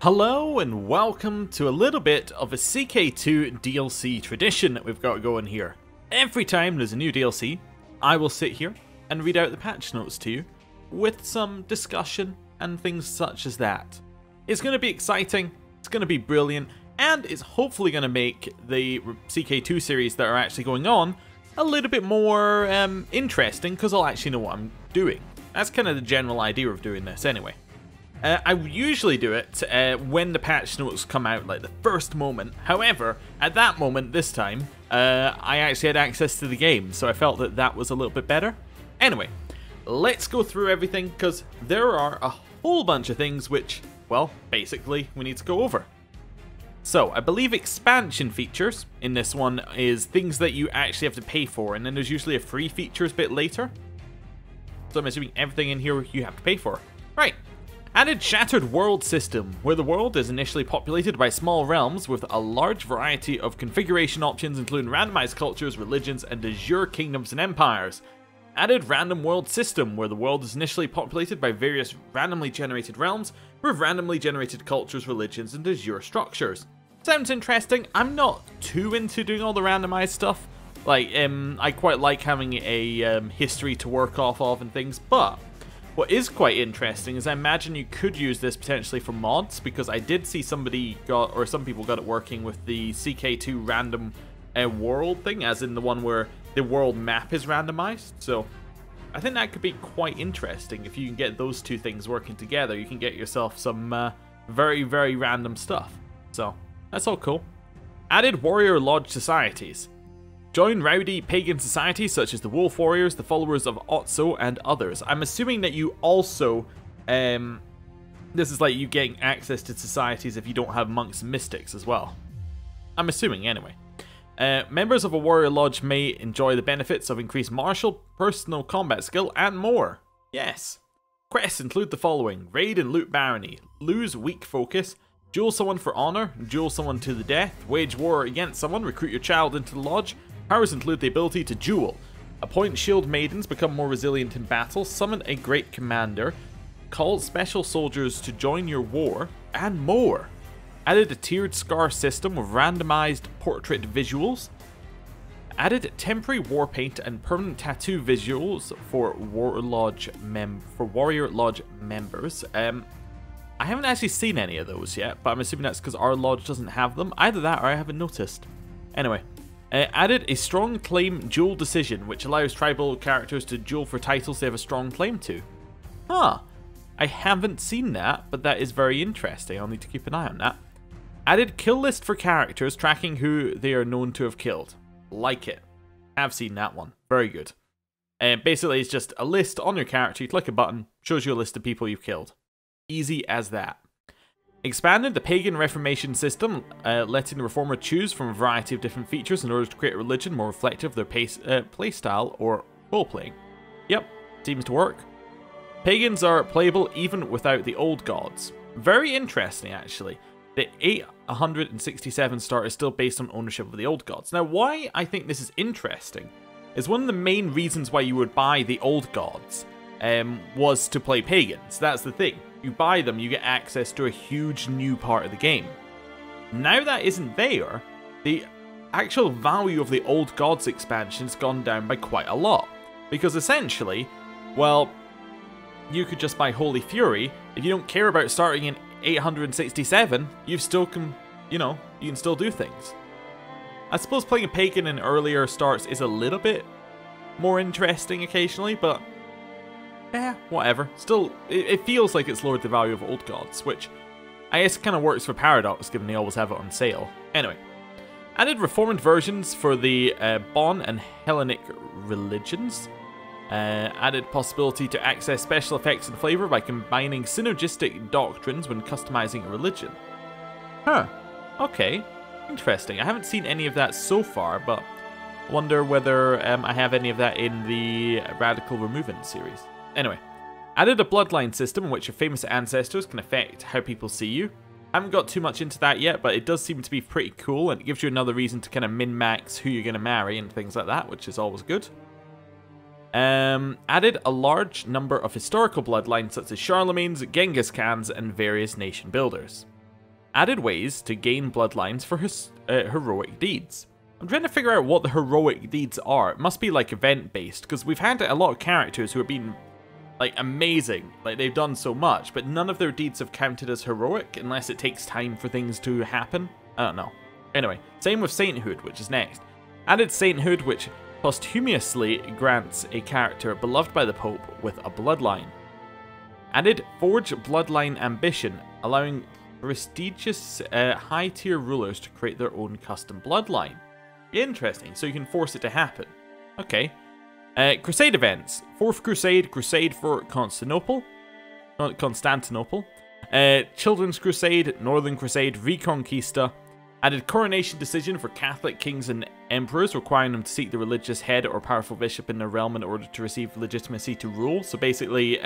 Hello and welcome to a little bit of a CK2 DLC tradition that we've got going here. Every time there's a new DLC, I will sit here and read out the patch notes to you with some discussion and things such as that. It's going to be exciting, it's going to be brilliant, and it's hopefully going to make the CK2 series that are actually going on a little bit more interesting because I'll actually know what I'm doing. That's kind of the general idea of doing this anyway. I usually do it when the patch notes come out, like the first moment. However, at that moment this time, I actually had access to the game, so I felt that that was a little bit better. Anyway, let's go through everything, because there are a whole bunch of things which, well, basically, we need to go over. So, I believe expansion features in this one is things that you actually have to pay for, and then there's usually a free features bit later. So I'm assuming everything in here you have to pay for. Right. Added Shattered World system, where the world is initially populated by small realms with a large variety of configuration options including randomized cultures, religions, and de jure kingdoms and empires. Added Random World system, where the world is initially populated by various randomly generated realms with randomly generated cultures, religions, and de jure structures. Sounds interesting. I'm not too into doing all the randomized stuff. Like, I quite like having a history to work off of and things, but what is quite interesting is I imagine you could use this potentially for mods, because I did see some people got it working with the CK2 random world thing, as in the one where the world map is randomized. So I think that could be quite interesting. If you can get those two things working together, you can get yourself some very, very random stuff. So that's all cool. Added Warrior Lodge societies. Join rowdy pagan societies such as the Wolf Warriors, the followers of Otso, and others. I'm assuming that you also, this is like you getting access to societies if you don't have monks and mystics as well. I'm assuming anyway. Members of a warrior lodge may enjoy the benefits of increased martial, personal combat skill, and more. Yes. Quests include the following: raid and loot barony, lose weak focus, duel someone for honor, duel someone to the death, wage war against someone, recruit your child into the lodge. Powers include the ability to duel, appoint shield maidens, become more resilient in battle, summon a great commander, call special soldiers to join your war, and more. Added a tiered scar system with randomized portrait visuals. Added temporary war paint and permanent tattoo visuals for warrior lodge members. I haven't actually seen any of those yet, but I'm assuming that's because our lodge doesn't have them. Either that or I haven't noticed. Anyway. Added a strong claim duel decision, which allows tribal characters to duel for titles they have a strong claim to. Huh. I haven't seen that, but that is very interesting. I'll need to keep an eye on that. Added kill list for characters, tracking who they are known to have killed. Like it. Have seen that one. Very good. Basically, it's just a list on your character. You click a button, shows you a list of people you've killed. Easy as that. Expanded the Pagan Reformation system, letting the Reformer choose from a variety of different features in order to create a religion more reflective of their playstyle or role-playing. Yep, seems to work. Pagans are playable even without the old gods. Very interesting, actually. The 867 start is still based on ownership of the old gods. Now, why I think this is interesting is one of the main reasons why you would buy the old gods was to play pagans. That's the thing. You buy them, you get access to a huge new part of the game. Now that isn't there, the actual value of the Old Gods expansion's gone down by quite a lot. Because essentially, well, you could just buy Holy Fury. If you don't care about starting in 867, you still can, you can still do things. I suppose playing a pagan in earlier starts is a little bit more interesting occasionally, but whatever. Still, it feels like it's lowered the value of Old Gods, which I guess kind of works for Paradox, given they always have it on sale. Anyway, added reformed versions for the Bon and Hellenic religions. Added possibility to access special effects and flavor by combining synergistic doctrines when customizing a religion. Huh. Okay. Interesting. I haven't seen any of that so far, but I wonder whether I have any of that in the Radical Removement series. Anyway, added a bloodline system in which your famous ancestors can affect how people see you. I haven't got too much into that yet, but it does seem to be pretty cool, and it gives you another reason to kind of min-max who you're going to marry and things like that, which is always good. Added a large number of historical bloodlines such as Charlemagne's, Genghis Khan's, and various nation builders. Added ways to gain bloodlines for his heroic deeds. I'm trying to figure out what the heroic deeds are. It must be like event based, because we've had a lot of characters who have been like amazing, like they've done so much, but none of their deeds have counted as heroic unless it takes time for things to happen. I don't know. Anyway, same with sainthood, which is next. Added sainthood, which posthumously grants a character beloved by the Pope with a bloodline. Added forge bloodline ambition, allowing prestigious high-tier rulers to create their own custom bloodline. Interesting, so you can force it to happen. Okay. Crusade events. 4th Crusade, Crusade for Constantinople. Children's Crusade, Northern Crusade, Reconquista. Added coronation decision for Catholic kings and emperors, requiring them to seek the religious head or powerful bishop in their realm in order to receive legitimacy to rule. So basically,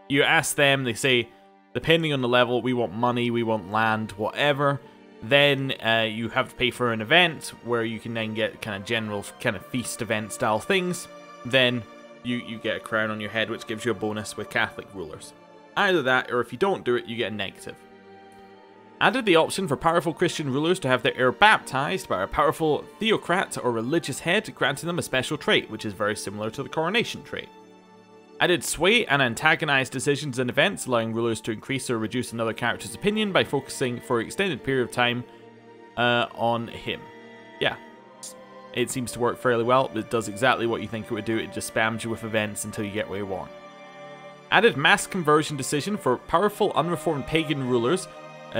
you ask them, they say, depending on the level, we want money, we want land, whatever. Then you have to pay for an event where you can then get kind of general kind of feast event style things. Then you get a crown on your head, which gives you a bonus with Catholic rulers. Either that, or if you don't do it, you get a negative. Added the option for powerful Christian rulers to have their heir baptized by a powerful theocrat or religious head, granting them a special trait, which is very similar to the coronation trait. Added sway and antagonize decisions and events, allowing rulers to increase or reduce another character's opinion by focusing for an extended period of time on him. Yeah, it seems to work fairly well. It does exactly what you think it would do. It just spams you with events until you get what you want. Added mass conversion decision for powerful unreformed pagan rulers,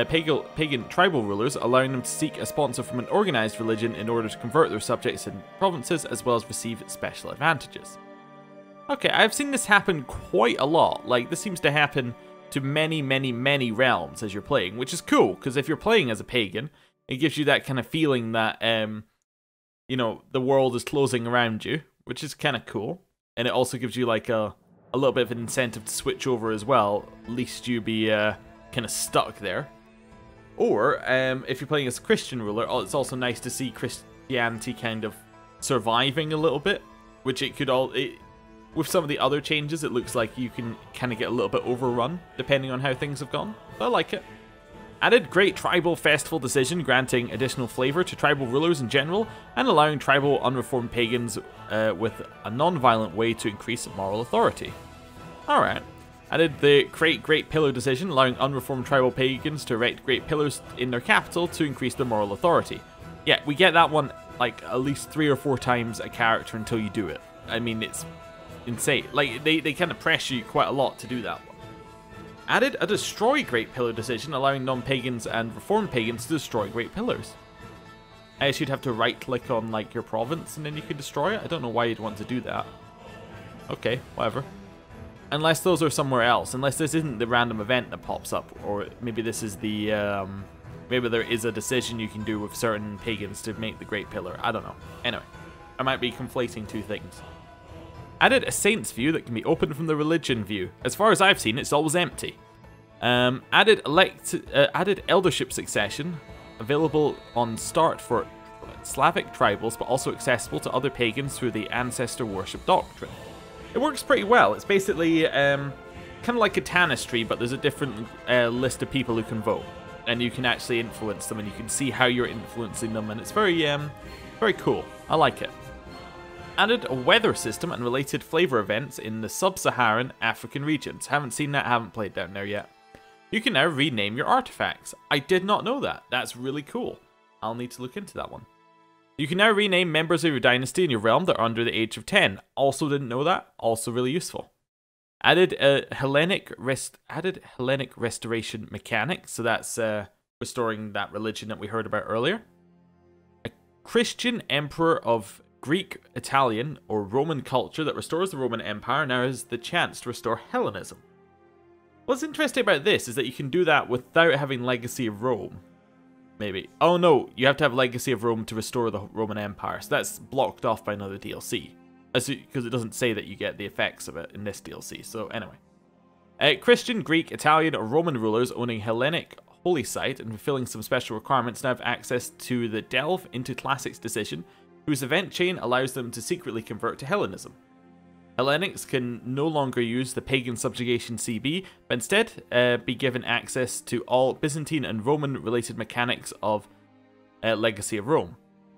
pagan tribal rulers, allowing them to seek a sponsor from an organized religion in order to convert their subjects and provinces, as well as receive special advantages. Okay, I've seen this happen quite a lot. Like, this seems to happen to many, many, many realms as you're playing, which is cool, because if you're playing as a pagan, it gives you that kind of feeling that, you know, the world is closing around you, which is kind of cool. And it also gives you, like, a little bit of an incentive to switch over as well, lest you be kind of stuck there. Or, if you're playing as a Christian ruler, it's also nice to see Christianity kind of surviving a little bit, which it could all... With some of the other changes, it looks like you can kind of get a little bit overrun, depending on how things have gone. But I like it. Added great tribal festival decision, granting additional flavor to tribal rulers in general, and allowing tribal unreformed pagans with a non-violent way to increase moral authority. Alright. Added the create great pillar decision, allowing unreformed tribal pagans to erect great pillars in their capital to increase their moral authority. Yeah, we get that one like at least 3 or 4 times a character until you do it. I mean, it's insane. Like, they kind of pressure you quite a lot to do that one. Added a destroy great pillar decision, allowing non-pagans and reformed pagans to destroy great pillars. I guess you'd have to right click on like your province and then you could destroy it. I don't know why you'd want to do that. Okay, whatever. Unless those are somewhere else. Unless this isn't the random event that pops up, or maybe this is the maybe there is a decision you can do with certain pagans to make the great pillar. I don't know. Anyway, I might be conflating two things. Added a saint's view that can be opened from the religion view. As far as I've seen, it's always empty. Added eldership succession, available on start for Slavic tribals, but also accessible to other pagans through the ancestor worship doctrine. It works pretty well. It's basically kind of like a tanistry, but there's a different list of people who can vote, and you can actually influence them, and you can see how you're influencing them, and it's very, very cool. I like it. Added a weather system and related flavor events in the sub-Saharan African regions. Haven't seen that, haven't played down there yet. You can now rename your artifacts. I did not know that. That's really cool. I'll need to look into that one. You can now rename members of your dynasty in your realm that are under the age of 10. Also didn't know that. Also really useful. Added a Hellenic restoration mechanic. So that's restoring that religion that we heard about earlier. A Christian emperor of Greek, Italian, or Roman culture that restores the Roman Empire now has the chance to restore Hellenism. What's interesting about this is that you can do that without having Legacy of Rome. Maybe. Oh no, you have to have Legacy of Rome to restore the Roman Empire, so that's blocked off by another DLC. Because it doesn't say that you get the effects of it in this DLC, so anyway. Christian, Greek, Italian, or Roman rulers owning Hellenic holy site and fulfilling some special requirements now have access to the Delve into Classics decision, whose event chain allows them to secretly convert to Hellenism. Hellenics can no longer use the Pagan Subjugation CB, but instead be given access to all Byzantine and Roman related mechanics of Legacy of Rome,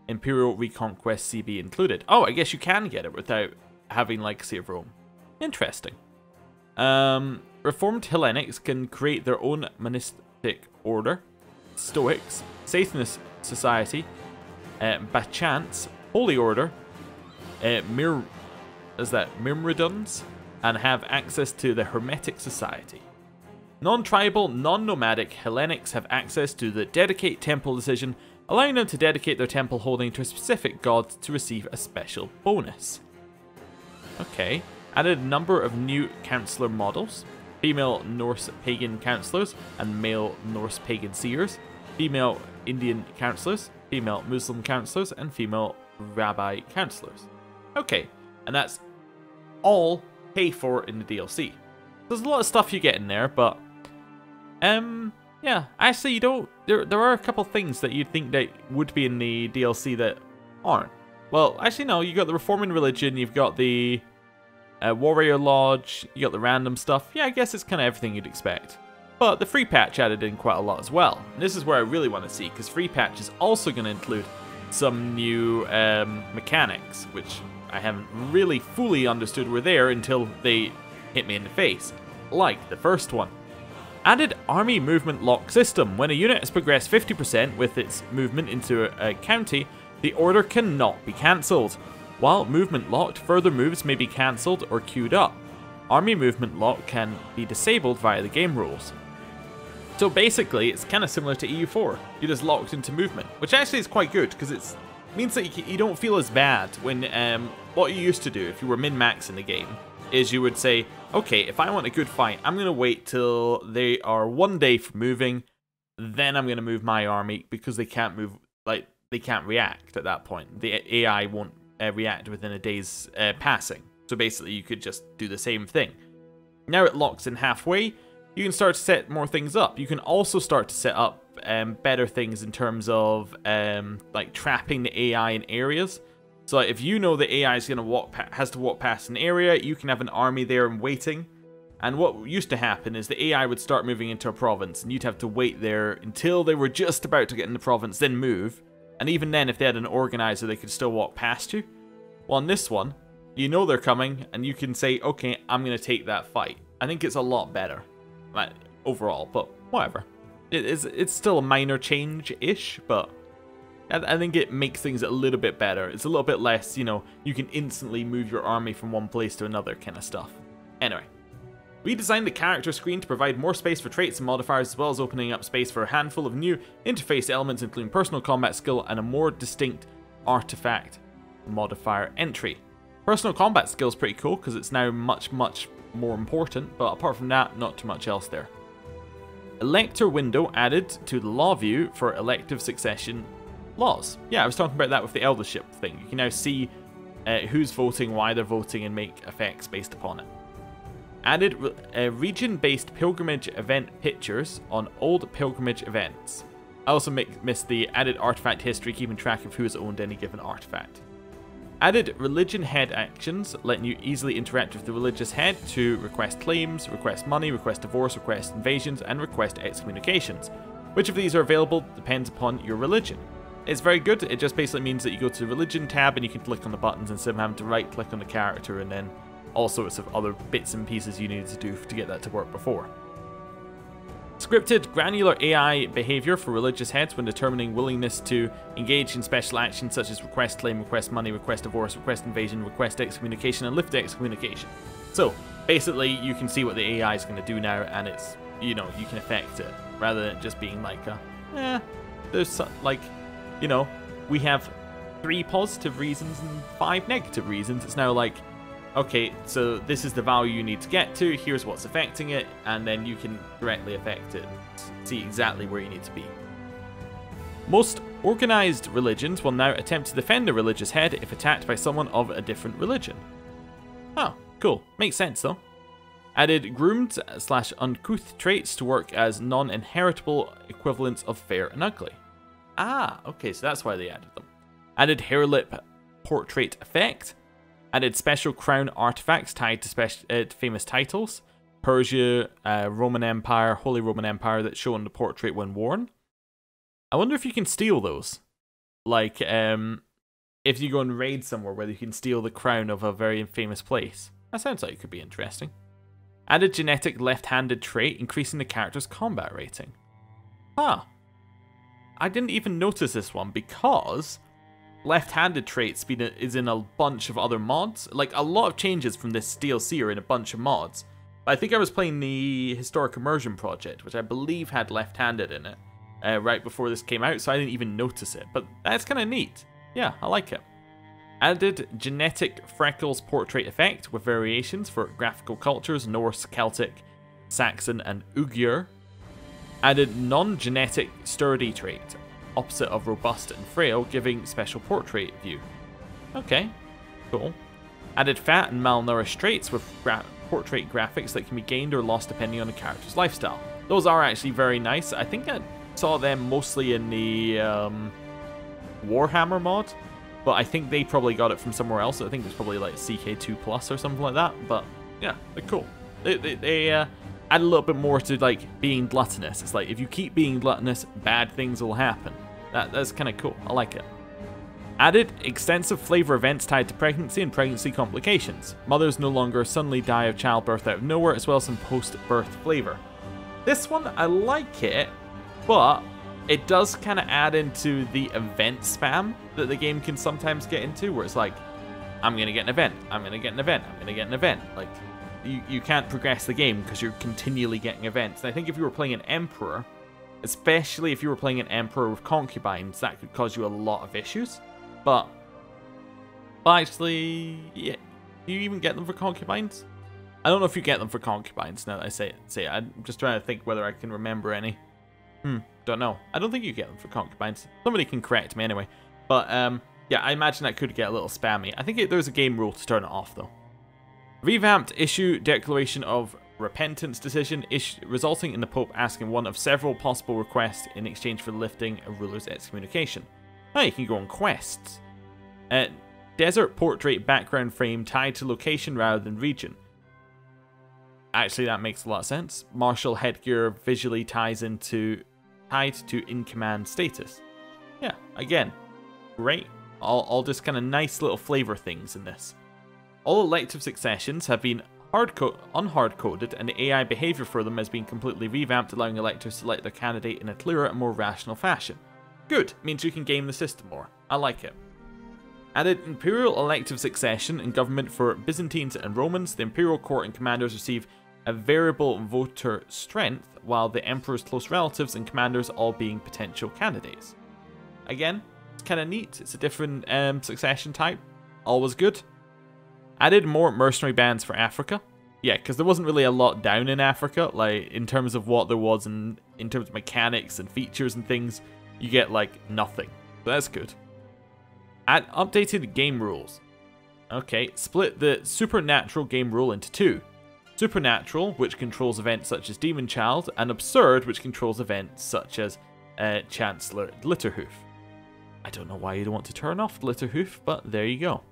Imperial Reconquest CB included. Oh, I guess you can get it without having Legacy of Rome. Interesting. Reformed Hellenics can create their own monastic order, Stoics, Satanist Society, Bachants, Holy Order, Myrmidons, and have access to the Hermetic Society. Non-tribal, non-nomadic Hellenics have access to the Dedicate Temple decision, allowing them to dedicate their temple holding to a specific god to receive a special bonus. Okay, added a number of new counselor models. Female Norse pagan counselors and male Norse pagan seers, female Indian counselors, female Muslim counselors, and female rabbi counselors. Okay, and that's all pay for in the DLC. There's a lot of stuff you get in there, but yeah, actually you don't. There are a couple things that you'd think that would be in the DLC that aren't. Well, actually no, you got the Reforming Religion, you've got the Warrior Lodge, you got the random stuff. Yeah, I guess it's kind of everything you'd expect. But the free patch added in quite a lot as well. And this is where I really want to see, because free patch is also going to include some new mechanics, which I haven't really fully understood were there until they hit me in the face. Like the first one. Added Army Movement Lock System. When a unit has progressed 50% with its movement into a county, the order cannot be cancelled. While movement locked, further moves may be cancelled or queued up. Army movement lock can be disabled via the game rules. So basically, it's kind of similar to EU4. You're just locked into movement, which actually is quite good because it means that you don't feel as bad when what you used to do if you were min-max in the game is you would say, okay, if I want a good fight, I'm going to wait till they are 1 day from moving, then I'm going to move my army because they can't move, like they can't react at that point. The AI won't react within a day's passing. So basically you could just do the same thing. Now it locks in halfway, you can start to set more things up. You can also start to set up better things in terms of like trapping the AI in areas. So if you know the AI is has to walk past an area, you can have an army there and waiting. And what used to happen is the AI would start moving into a province and you'd have to wait there until they were just about to get in the province, then move. And even then, if they had an organizer, they could still walk past you. Well, on this one, you know they're coming, and you can say, okay, I'm going to take that fight. I think it's a lot better, like, overall, but whatever. It's still a minor change-ish, but I think it makes things a little bit better. It's a little bit less, you know, you can instantly move your army from one place to another kind of stuff. Anyway. Redesigned the character screen to provide more space for traits and modifiers, as well as opening up space for a handful of new interface elements, including personal combat skill and a more distinct artifact modifier entry. Personal combat skill is pretty cool because it's now much more important, but apart from that, not too much else there. Elector window added to the law view for elective succession laws. Yeah, I was talking about that with the eldership thing. You can now see who's voting, why they're voting, and make effects based upon it. Added region-based pilgrimage event pictures on old pilgrimage events. I also missed the added artifact history, keeping track of who has owned any given artifact. Added religion head actions, letting you easily interact with the religious head to request claims, request money, request divorce, request invasions, and request excommunications. Which of these are available depends upon your religion. It's very good. It just basically means that you go to the religion tab and you can click on the buttons instead of having to right-click on the character and then all sorts of other bits and pieces you needed to do to get that to work before. Scripted granular AI behavior for religious heads when determining willingness to engage in special actions such as request claim, request money, request divorce, request invasion, request excommunication, and lift excommunication. So basically you can see what the AI is going to do now, and it's, you know, you can affect it rather than just being like there's some, like, you know, we have 3 positive reasons and 5 negative reasons. It's now like, okay, so this is the value you need to get to, here's what's affecting it, and then you can directly affect it, see exactly where you need to be. Most organized religions will now attempt to defend a religious head if attacked by someone of a different religion. Oh, cool. Makes sense though. Added groomed / uncouth traits to work as non-inheritable equivalents of fair and ugly. Ah, okay, so that's why they added them. Added hair lip portrait effect. Added special crown artifacts tied to famous titles. Persia, Roman Empire, Holy Roman Empire that show on the portrait when worn. I wonder if you can steal those. Like, if you go and raid somewhere where you can steal the crown of a very famous place. That sounds like it could be interesting. Added genetic left-handed trait, increasing the character's combat rating. Huh. I didn't even notice this one because left-handed traits is in a bunch of other mods. Like, a lot of changes from this DLC are in a bunch of mods. But I think I was playing the Historic Immersion project, which I believe had left-handed in it, right before this came out, so I didn't even notice it. But that's kind of neat. Yeah, I like it. Added genetic freckles portrait effect with variations for graphical cultures, Norse, Celtic, Saxon, and Ugyr. Added non-genetic sturdy trait, opposite of robust and frail, giving special portrait view. Okay, cool. Added fat and malnourished traits with portrait graphics that can be gained or lost depending on the character's lifestyle. Those are actually very nice. I think I saw them mostly in the Warhammer mod, but I think they probably got it from somewhere else. I think it's probably like CK2 Plus or something like that. But yeah, they're cool. They add a little bit more to like being gluttonous. It's like if you keep being gluttonous, bad things will happen. That's kind of cool. I like it. Added extensive flavor events tied to pregnancy and pregnancy complications. Mothers no longer suddenly die of childbirth out of nowhere, as well as some post-birth flavor. This one, I like it, but it does kind of add into the event spam that the game can sometimes get into, where it's like, I'm going to get an event, I'm going to get an event, I'm going to get an event. Like, you can't progress the game because you're continually getting events. And I think if you were playing an Emperor, especially if you were playing an Emperor with concubines, that could cause you a lot of issues. But actually, yeah, do you even get them for concubines? I don't know if you get them for concubines now that I say it. I'm just trying to think whether I can remember any. Don't know. I don't think you get them for concubines. Somebody can correct me anyway. But yeah, I imagine that could get a little spammy. I think there's a game rule to turn it off though. Revamped issue declaration of repentance decision, resulting in the Pope asking one of several possible requests in exchange for lifting a ruler's excommunication. Now you can go on quests. Desert portrait background frame tied to location rather than region. Actually, that makes a lot of sense. Martial headgear visually tied to in-command status. Yeah, again, great. All just kind of nice little flavor things in this. All elective successions have been unhard-coded, and the AI behavior for them has been completely revamped, allowing electors to select their candidate in a clearer and more rational fashion. Good, means you can game the system more. I like it. Added imperial elective succession and government for Byzantines and Romans. The imperial court and commanders receive a variable voter strength, while the emperor's close relatives and commanders all being potential candidates. Again, it's kind of neat. It's a different succession type. Always good. Added more mercenary bands for Africa. Yeah, because there wasn't really a lot down in Africa, like in terms of what there was in terms of mechanics and features and things. You get like nothing. So that's good. Add updated game rules. Okay, split the supernatural game rule into two. Supernatural, which controls events such as Demon Child, and Absurd, which controls events such as Chancellor Glitterhoof. I don't know why you'd want to turn off Glitterhoof, but there you go.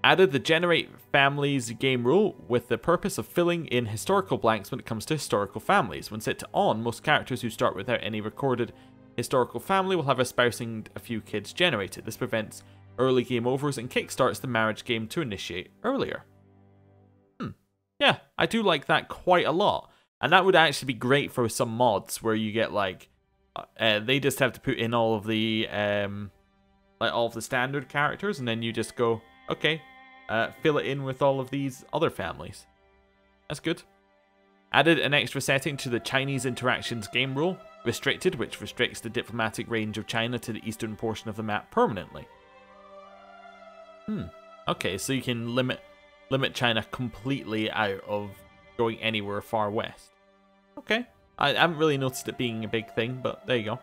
Added the Generate Families game rule with the purpose of filling in historical blanks when it comes to historical families. When set to on, most characters who start without any recorded historical family will have a spouse and a few kids generated. This prevents early game overs and kickstarts the marriage game to initiate earlier. Yeah, I do like that quite a lot. And that would actually be great for some mods where you get like, they just have to put in all of the standard characters, and then you just go, okay, fill it in with all of these other families. That's good. Added an extra setting to the Chinese interactions game rule. Restricted, which restricts the diplomatic range of China to the eastern portion of the map permanently. Okay, so you can limit China completely out of going anywhere far west. Okay, I haven't really noticed it being a big thing, but there you go.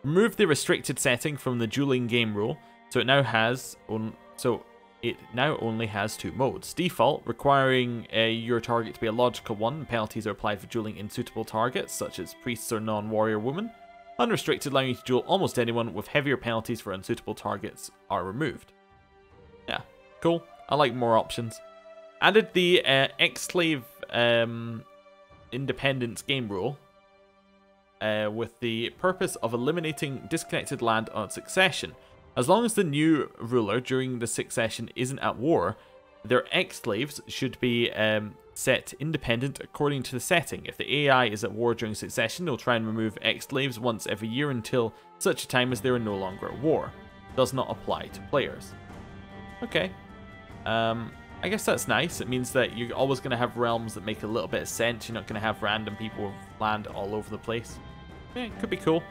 Remove the restricted setting from the dueling game rule, so it now only has two modes. Default, requiring your target to be a logical one. Penalties are applied for dueling unsuitable targets, such as priests or non-warrior women. Unrestricted, allowing you to duel almost anyone, with heavier penalties for unsuitable targets are removed. Yeah, cool. I like more options. Added the Exclave independence game rule with the purpose of eliminating disconnected land on succession. As long as the new ruler during the succession isn't at war, their exclaves should be set independent according to the setting. If the AI is at war during succession, they'll try and remove exclaves once every year until such a time as they are no longer at war. Does not apply to players. Okay. I guess that's nice. It means that you're always going to have realms that make a little bit of sense. You're not going to have random people land all over the place. Yeah, it could be cool.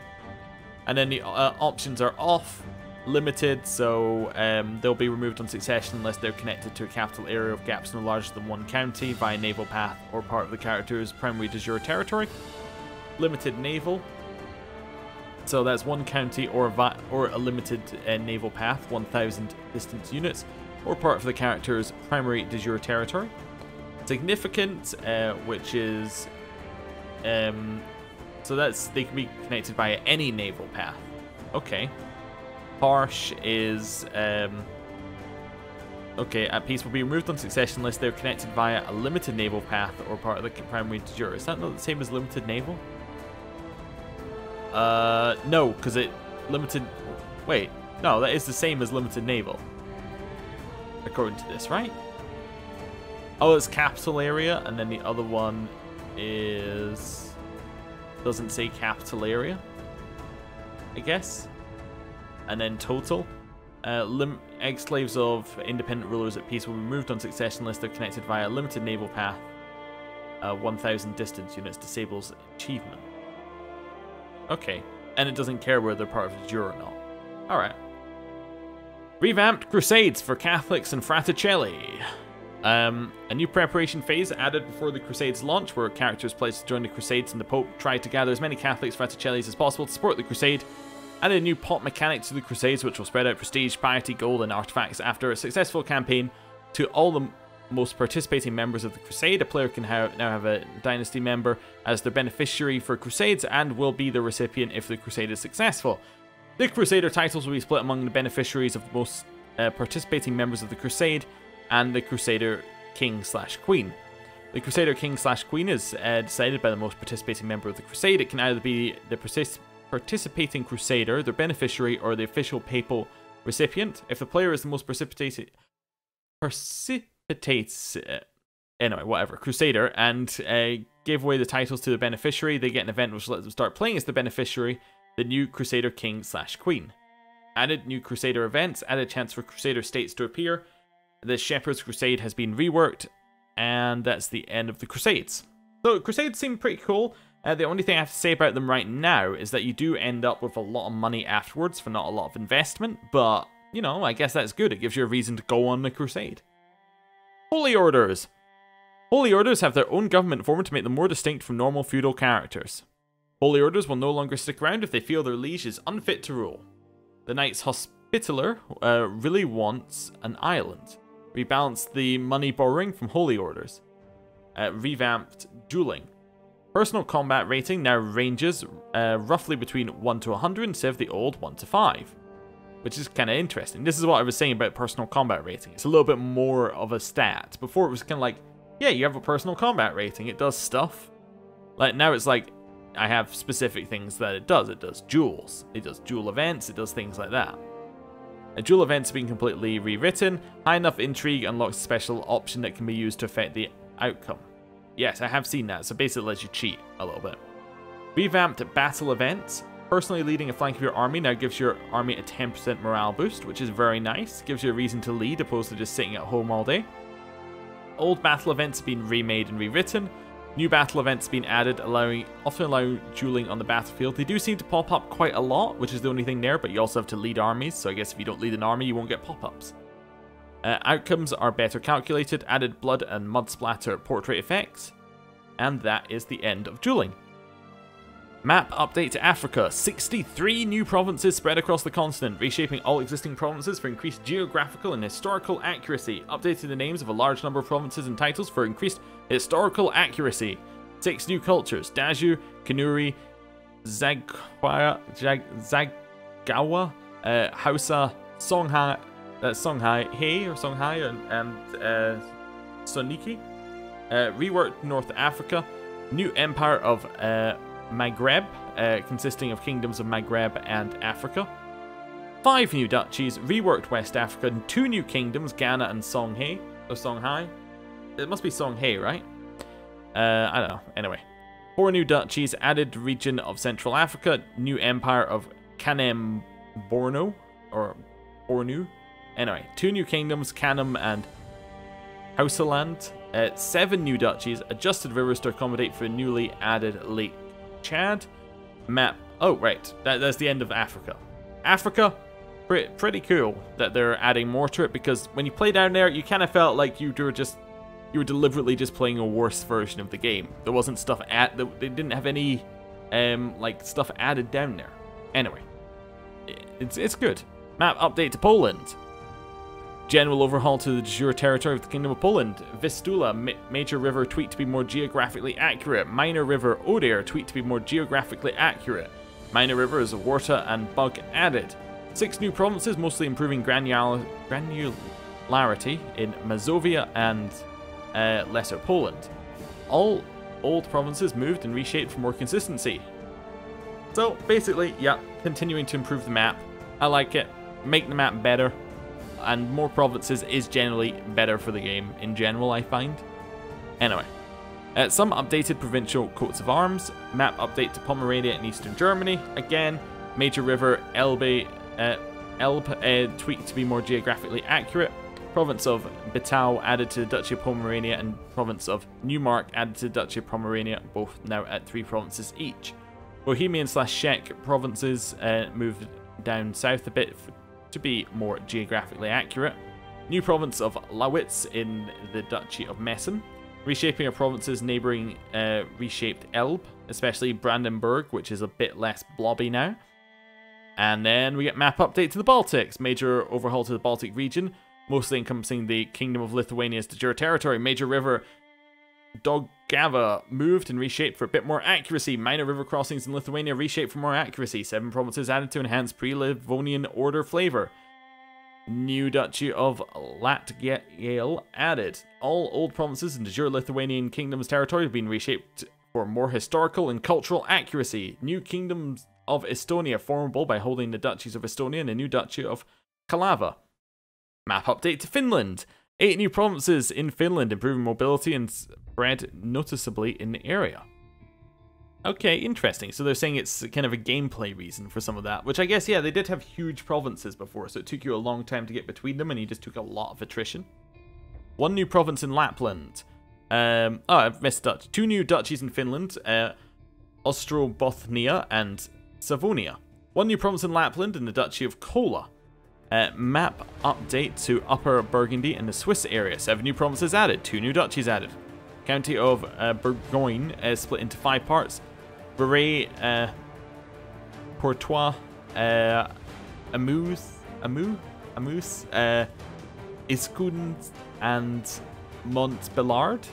And then the options are off, limited, so they'll be removed on succession unless they're connected to a capital area of gaps no larger than one county via naval path or part of the character's primary de jure territory. Limited naval. So that's one county or a limited naval path, 1,000 distance units, or part of the character's primary de jure territory. Significant, which is... so they can be connected via any naval path. Okay. Harsh is... okay, at peace will be removed on succession unless they're connected via a limited naval path or part of the primary de jure. Is that not the same as limited naval? No, because it... Limited... Wait, no, that is the same as limited naval. According to this, right? Oh, it's capital area, and then the other one is... Doesn't say capital area, I guess. And then total. Exclaves of independent rulers at peace will be removed on succession unless they're connected via a limited naval path. 1,000 distance units disables achievement. Okay. And it doesn't care whether they're part of the jure or not. Alright. Revamped Crusades for Catholics and Fraticelli. A new preparation phase added before the Crusades launch, where characters pledged to join the Crusades and the Pope tried to gather as many Catholics Fraticellis as possible to support the Crusade. Added a new pot mechanic to the Crusades, which will spread out prestige, piety, gold, and artifacts after a successful campaign to all the most participating members of the Crusade. A player can now have a dynasty member as their beneficiary for Crusades and will be the recipient if the Crusade is successful. The Crusader titles will be split among the beneficiaries of the most participating members of the Crusade and the Crusader King/Queen. The Crusader King/Queen is decided by the most participating member of the Crusade. It can either be the participating Crusader, their beneficiary, or the official papal recipient. If the player is the most Crusader, and gave away the titles to the beneficiary, they get an event which lets them start playing as the beneficiary, the new Crusader King/Queen. Added new Crusader events, added chance for Crusader states to appear. The Shepherd's Crusade has been reworked, and that's the end of the Crusades. So Crusades seem pretty cool. The only thing I have to say about them right now is that you do end up with a lot of money afterwards for not a lot of investment, but, you know, I guess that's good. It gives you a reason to go on the crusade. Holy Orders. Holy Orders have their own government form to make them more distinct from normal feudal characters. Holy Orders will no longer stick around if they feel their liege is unfit to rule. The Knights Hospitaller really wants an island. Rebalanced the money borrowing from Holy Orders. Revamped dueling. Personal combat rating now ranges roughly between 1 to 100 instead of the old 1 to 5. Which is kind of interesting. This is what I was saying about personal combat rating. It's a little bit more of a stat. Before it was kind of like, yeah, you have a personal combat rating. It does stuff. Like now it's like, I have specific things that it does. It does duels. It does duel events. It does things like that. Duel events have been completely rewritten. High enough intrigue unlocks a special option that can be used to affect the outcome. Yes, I have seen that. So basically it lets you cheat a little bit. Revamped battle events. Personally leading a flank of your army now gives your army a 10% morale boost, which is very nice. Gives you a reason to lead opposed to just sitting at home all day. Old battle events have been remade and rewritten. New battle events have been added, often allowing dueling on the battlefield. They do seem to pop up quite a lot, which is the only thing there, but you also have to lead armies, so I guess if you don't lead an army, you won't get pop-ups. Outcomes are better calculated, added blood and mud splatter portrait effects, and that is the end of dueling. Map update to Africa. 63 new provinces spread across the continent, reshaping all existing provinces for increased geographical and historical accuracy. Updated the names of a large number of provinces and titles for increased historical accuracy. 6 new cultures: Daju, Kanuri, Zagawa, Hausa, Songha, Songhai, Hei or Songhai, and Soniki. Reworked North Africa. New Empire of Maghreb, consisting of kingdoms of Maghreb and Africa. 5 new duchies, reworked West Africa, and 2 new kingdoms, Ghana and Songhai. Or Songhai? It must be Songhai, right? I don't know. Anyway. 4 new duchies, added region of Central Africa, new empire of Kanem Borno, or Bornu. Anyway, 2 new kingdoms, Kanem and Hausaland. 7 new duchies, adjusted rivers to accommodate for newly added Lake Chad. Map. Oh, right. That's the end of Africa. Africa, pretty cool that they're adding more to it, because when you play down there, you kind of felt like you were deliberately just playing a worse version of the game. There wasn't stuff they didn't have any like stuff added down there. Anyway, it's good. Map update to Poland. General overhaul to the de jure territory of the Kingdom of Poland. Vistula, major river, tweaked to be more geographically accurate. Minor river, Oder, tweaked to be more geographically accurate. Minor river is Warta and Bug added. 6 new provinces, mostly improving granularity in Mazovia and Lesser Poland. All old provinces moved and reshaped for more consistency. So basically, yeah, continuing to improve the map. I like it. Make the map better. And more provinces is generally better for the game in general, I find. Anyway, some updated provincial coats of arms. Map update to Pomerania and Eastern Germany. Again, major river Elbe tweaked to be more geographically accurate. Province of Bitau added to the Duchy of Pomerania, and province of Neumark added to the Duchy of Pomerania, both now at 3 provinces each. Bohemian/Czech provinces moved down south a bit to be more geographically accurate. New province of Lawitz in the Duchy of Meissen. Reshaping of provinces neighbouring reshaped Elbe, especially Brandenburg, which is a bit less blobby now. And then we get map update to the Baltics. Major overhaul to the Baltic region, mostly encompassing the Kingdom of Lithuania's de jure territory. Major river Daugava moved and reshaped for a bit more accuracy. Minor river crossings in Lithuania reshaped for more accuracy. 7 provinces added to enhance pre-Livonian order flavor. New Duchy of Latgale added. All old provinces in de jure Lithuanian kingdom's territory have been reshaped for more historical and cultural accuracy. New kingdoms of Estonia formable by holding the duchies of Estonia and a new Duchy of Kalava. Map update to Finland. 8 new provinces in Finland, improving mobility and spread noticeably in the area. Okay, interesting. So they're saying it's kind of a gameplay reason for some of that, which I guess, yeah, they did have huge provinces before, so it took you a long time to get between them, and you just took a lot of attrition. 1 new province in Lapland. Oh, I've missed Dutch. 2 new duchies in Finland, Ostrobothnia and Savonia. 1 new province in Lapland in the Duchy of Kola. Map update to Upper Burgundy and the Swiss area. 7 new provinces added. 2 new duchies added. County of Bourgogne split into 5 parts. Beret, Portois, Amuse, Iscoudens, and Montbellard.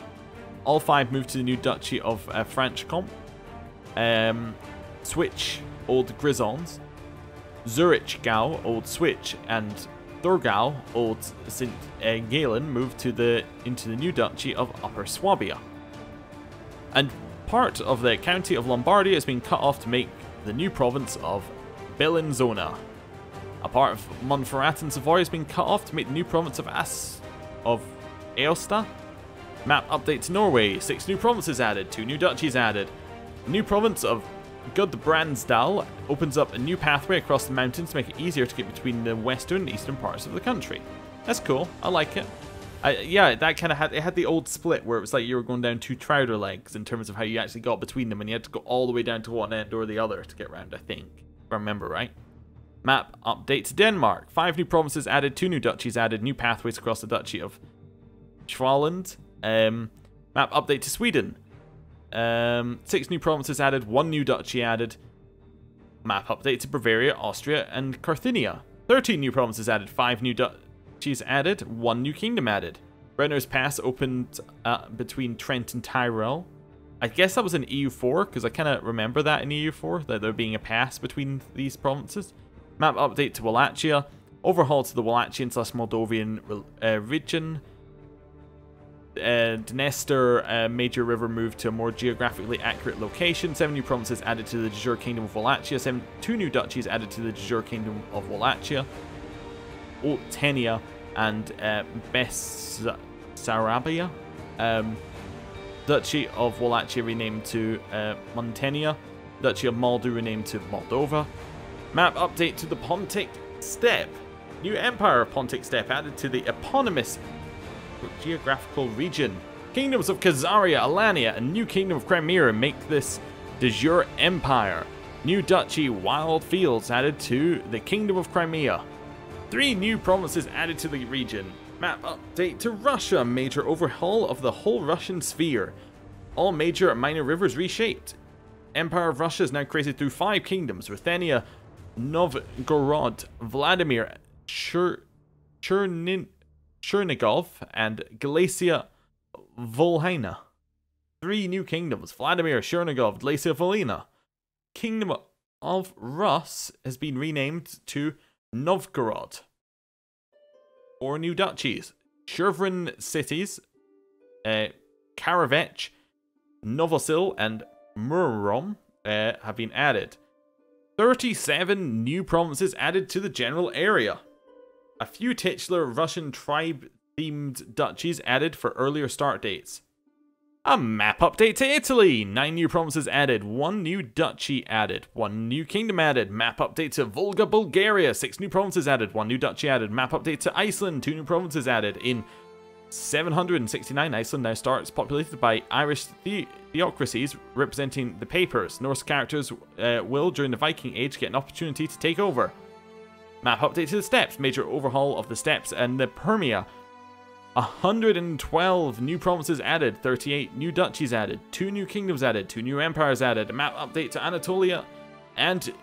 All 5 moved to the new Duchy of Franche-Comté. Switch, Old Grisons. Zurich-Gau, Old Switch, and Thurgau, Old St. Gallen moved into the new Duchy of Upper Swabia. And part of the county of Lombardia has been cut off to make the new province of Bellinzona. A part of Montferrat and Savoy has been cut off to make the new province of Aosta. Map update to Norway. 6 new provinces added. 2 new duchies added. The new province of Gudbrandsdal opens up a new pathway across the mountains to make it easier to get between the western and eastern parts of the country. That's cool. I like it. Yeah, that kind of had the old split where it was like you were going down 2 trouter legs in terms of how you actually got between them, and you had to go all the way down to one end or the other to get around, I think. If I remember right. Map update to Denmark. 5 new provinces added, 2 new duchies added, new pathways across the Duchy of Schwaland. Map update to Sweden. 6 new provinces added, 1 new duchy added. Map update to Bavaria, Austria, and Carthinia. 13 new provinces added, 5 new duchies added, 1 new kingdom added. Brenner's Pass opened between Trent and Tyrol. I guess that was in EU4, because I kind of remember that in EU4, that there being a pass between these provinces. Map update to Wallachia. Overhaul to the Wallachian/Moldovan region. Dnester major river moved to a more geographically accurate location. 7 new provinces added to the de jure Kingdom of Wallachia. 2 new duchies added to the de jure Kingdom of Wallachia. Oltenia and Bessarabia. Duchy of Wallachia renamed to Muntenia. Duchy of Moldova renamed to Moldova. Map update to the Pontic Steppe. New Empire of Pontic Steppe added to the eponymous geographical region. Kingdoms of Khazaria, Alania, and New Kingdom of Crimea make this de jure empire. New Duchy Wild Fields added to the Kingdom of Crimea. 3 new provinces added to the region. Map update to Russia. Major overhaul of the whole Russian sphere. All major and minor rivers reshaped. Empire of Russia is now created through 5 kingdoms. Ruthenia, Novgorod, Vladimir, Chernigov, and Galicia Volhynia. 3 new kingdoms. Vladimir, Chernigov, Galicia Volhynia. Kingdom of Rus has been renamed to Novgorod. 4 new duchies. Chervon cities, Karavech, Novosil, and Murom have been added. 37 new provinces added to the general area. A few titular Russian tribe-themed duchies added for earlier start dates. A map update to Italy. 9 new provinces added. 1 new duchy added. 1 new kingdom added. Map update to Volga, Bulgaria. 6 new provinces added. 1 new duchy added. Map update to Iceland. 2 new provinces added. In 769, Iceland now starts populated by Irish theocracies representing the Papers. Norse characters will, during the Viking Age, get an opportunity to take over. Map update to the Steppes. Major overhaul of the Steppes and the Permia. 112 new provinces added. 38 new duchies added. 2 new kingdoms added. 2 new empires added. A map update to Anatolia and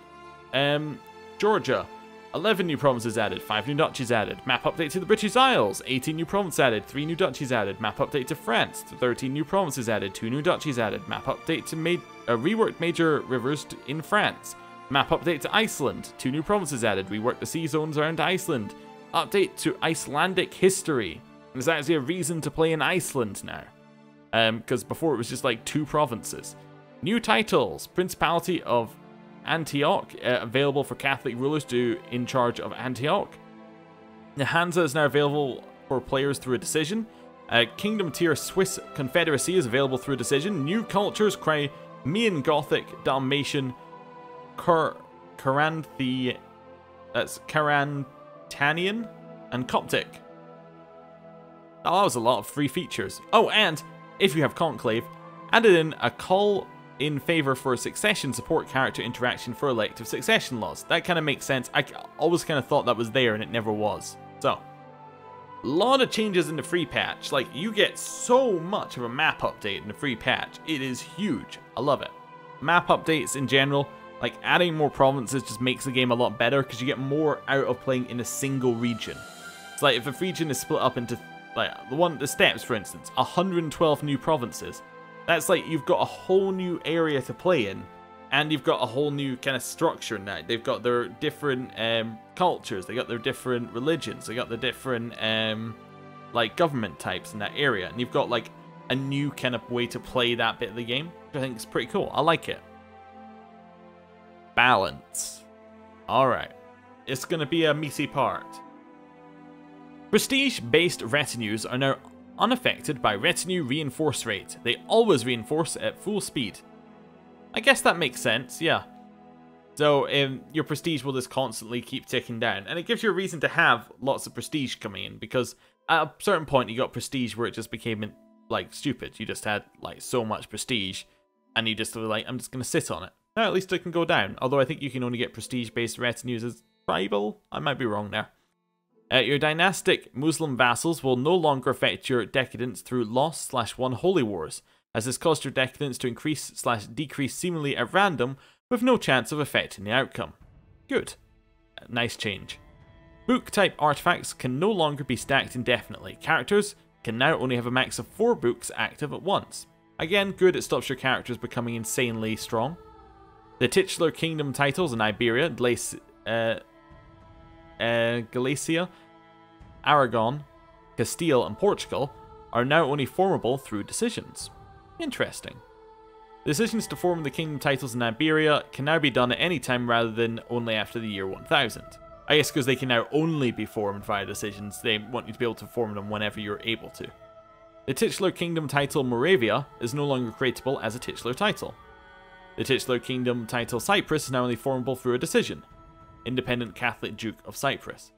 Georgia. 11 new provinces added. 5 new duchies added. Map update to the British Isles. 18 new provinces added. 3 new duchies added. Map update to France. 13 new provinces added. 2 new duchies added. Map update to reworked major rivers in France. Map update to Iceland. 2 new provinces added. Reworked the sea zones around Iceland. Update to Icelandic history. There's actually a reason to play in Iceland now. Because before it was just like 2 provinces. New titles. Principality of Antioch, available for Catholic rulers in charge of Antioch. The Hansa is now available for players through a decision. Kingdom tier Swiss Confederacy is available through a decision. New cultures, Crimean Gothic, Dalmatian, Carantanian, and Coptic. Oh, that was a lot of free features. Oh, and if you have Conclave, added in a call in favor for a succession support character interaction for elective succession laws. That kind of makes sense. I always kind of thought that was there and it never was. So, a lot of changes in the free patch. Like, you get so much of a map update in the free patch. It is huge. I love it. Map updates in general, like adding more provinces just makes the game a lot better because you get more out of playing in a single region. It's like if a region is split up into, like the Steppes for instance, 112 new provinces. That's like you've got a whole new area to play in, and you've got a whole new kind of structure now. They've got their different cultures, they got their different religions, they got the different like government types in that area, and you've got like a new kind of way to play that bit of the game, which I think is pretty cool. I like it. Balance. Alright. It's going to be a meaty part. Prestige-based retinues are now unaffected by retinue reinforce rate. They always reinforce at full speed. I guess that makes sense, yeah. So your prestige will just constantly keep ticking down. And it gives you a reason to have lots of prestige coming in, because at a certain point you got prestige where it just became like stupid. You just had like so much prestige and you just were like, I'm just going to sit on it. Now at least it can go down. Although I think you can only get prestige-based retinues as tribal. I might be wrong there. Your dynastic Muslim vassals will no longer affect your decadence through loss/1 holy wars, as this caused your decadence to increase/decrease seemingly at random with no chance of affecting the outcome. Good. Nice change. Book-type artifacts can no longer be stacked indefinitely. Characters can now only have a max of 4 books active at once. Again, good, it stops your characters becoming insanely strong. The titular kingdom titles in Iberia, Galicia, Aragon, Castile, and Portugal are now only formable through decisions. Interesting. Decisions to form the kingdom titles in Iberia can now be done at any time rather than only after the year 1000. I guess because they can now only be formed via decisions, they want you to be able to form them whenever you're able to. The titular kingdom title Moravia is no longer creatable as a titular title. The titular kingdom title Cyprus is now only formable through a decision. Independent Catholic Duke of Cyprus.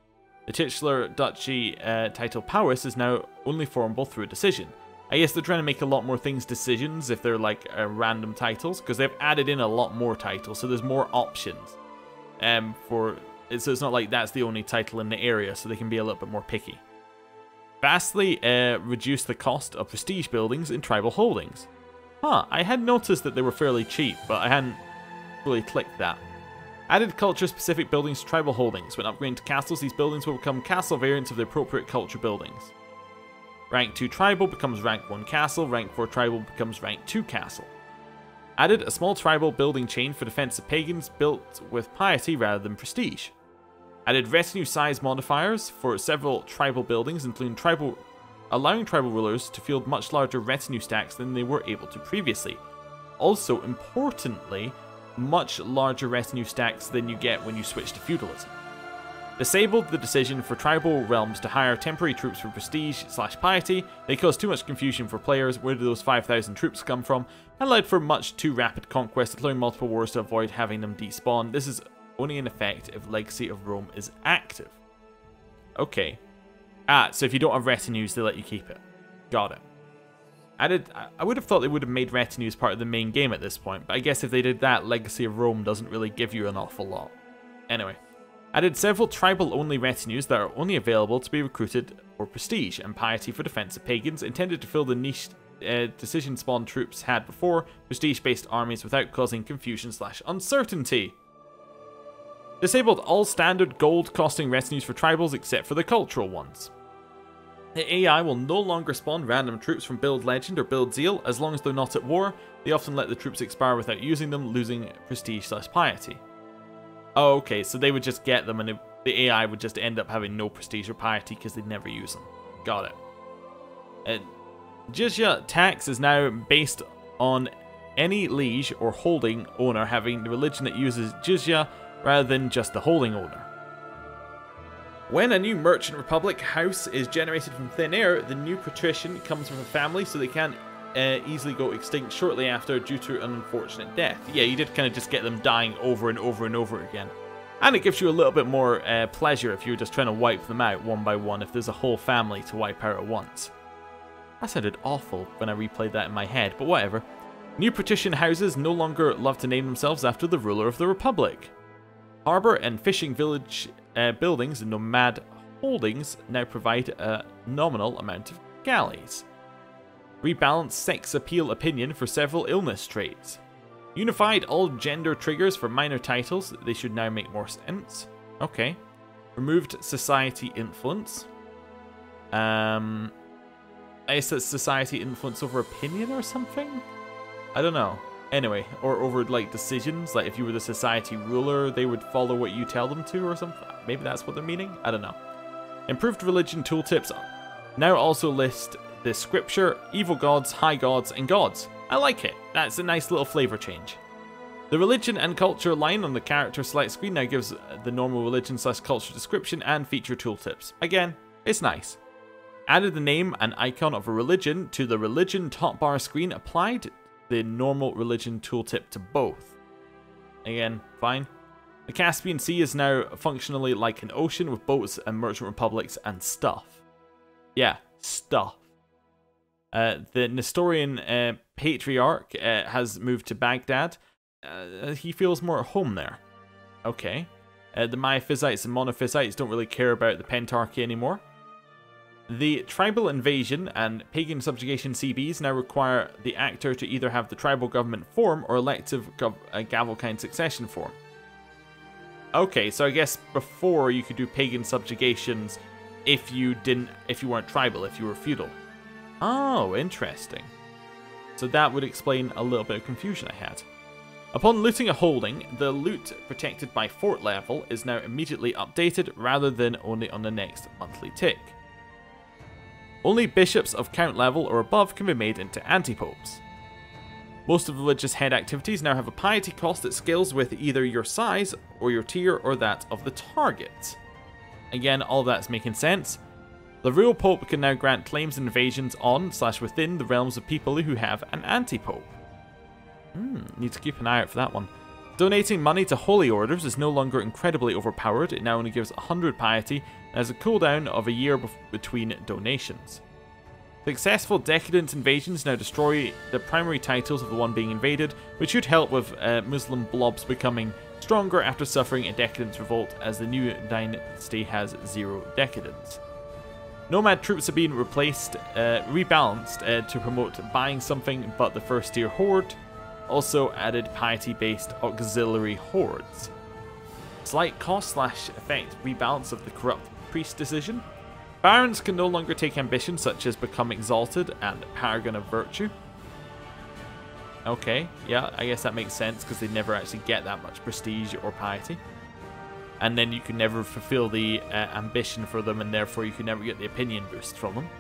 The titular duchy title Powys is now only formable through a decision. I guess they're trying to make a lot more things decisions if they're like random titles, because they've added in a lot more titles, so there's more options. So it's not like that's the only title in the area, so they can be a little bit more picky. Vastly reduce the cost of prestige buildings in tribal holdings. Huh, I had noticed that they were fairly cheap, but I hadn't really clicked that. Added culture-specific buildings to tribal holdings. When upgrading to castles, these buildings will become castle variants of the appropriate culture buildings. Rank 2 tribal becomes rank 1 castle, rank 4 tribal becomes rank 2 castle. Added a small tribal building chain for defense of pagans built with piety rather than prestige. Added retinue size modifiers for several tribal buildings, including allowing tribal rulers to field much larger retinue stacks than they were able to previously. Also, importantly, much larger retinue stacks than you get when you switch to feudalism. Disabled the decision for tribal realms to hire temporary troops for prestige/piety. They caused too much confusion for players. Where do those 5,000 troops come from? And allowed for much too rapid conquest, allowing multiple wars to avoid having them despawn. This is only in effect if Legacy of Rome is active. Okay. So if you don't have retinues, they let you keep it. Got it. I would have thought they would have made retinues part of the main game at this point, but I guess if they did that, Legacy of Rome doesn't really give you an awful lot. Anyway. Added several tribal-only retinues that are only available to be recruited for prestige and piety for defense of pagans, intended to fill the niche decision spawn troops had before, prestige-based armies without causing confusion/uncertainty. Disabled all standard gold-costing retinues for tribals except for the cultural ones. The AI will no longer spawn random troops from Build Legend or Build Zeal as long as they're not at war. They often let the troops expire without using them, losing prestige/piety. Oh, okay, so they would just get them and the AI would just end up having no prestige or piety because they'd never use them. Got it. Jizya tax is now based on any liege or holding owner having the religion that uses jizya rather than just the holding owner. When a new merchant republic house is generated from thin air, the new patrician comes from a family, so they can't easily go extinct shortly after due to an unfortunate death. Yeah, you did kind of just get them dying over and over and over again. And it gives you a little bit more pleasure if you're just trying to wipe them out one by one, if there's a whole family to wipe out at once. That sounded awful when I replayed that in my head, but whatever. New patrician houses no longer love to name themselves after the ruler of the republic. Harbour and fishing village buildings and nomad holdings now provide a nominal amount of galleys. Rebalance sex appeal opinion for several illness traits. Unified all gender triggers for minor titles. They should now make more sense. Okay. Removed society influence. I guess that's society influence over opinion or something? I don't know. Anyway, or over like decisions, like if you were the society ruler, they would follow what you tell them to or something. Maybe that's what they're meaning? I don't know. Improved religion tooltips now also list the scripture, evil gods, high gods, and gods. I like it. That's a nice little flavor change. The religion and culture line on the character select screen now gives the normal religion/culture description and feature tooltips. Again, it's nice. Added the name and icon of a religion to the religion top bar screen, applied the normal religion tooltip to both. Again, fine. The Caspian Sea is now functionally like an ocean with boats and merchant republics and stuff. Yeah, stuff. The Nestorian patriarch has moved to Baghdad. He feels more at home there. Okay. The Miaphysites and Monophysites don't really care about the Pentarchy anymore. The tribal invasion and pagan subjugation CBs now require the actor to either have the tribal government form or elective Gavelkind succession form. Okay, so I guess before you could do pagan subjugations if you weren't tribal, if you were feudal. Oh, interesting. So that would explain a little bit of confusion I had. Upon looting a holding, the loot protected by fort level is now immediately updated rather than only on the next monthly tick. Only bishops of count level or above can be made into anti-popes. Most of the religious head activities now have a piety cost that scales with either your size or your tier or that of the target. Again, all that's making sense. The real pope can now grant claims and invasions on/within the realms of people who have an anti-pope. Need to keep an eye out for that one. Donating money to holy orders is no longer incredibly overpowered. It now only gives 100 piety and has a cooldown of a year between donations. Successful decadent invasions now destroy the primary titles of the one being invaded, which should help with Muslim blobs becoming stronger after suffering a decadence revolt, as the new dynasty has 0 decadence. Nomad troops have been rebalanced to promote buying something but the first tier horde. Also added piety-based auxiliary hordes. Slight cost/effect rebalance of the corrupt priest decision. Barons can no longer take ambitions such as become exalted and paragon of virtue. Okay, yeah, I guess that makes sense because they never actually get that much prestige or piety. And then you can never fulfill the ambition for them, and therefore you can never get the opinion boost from them.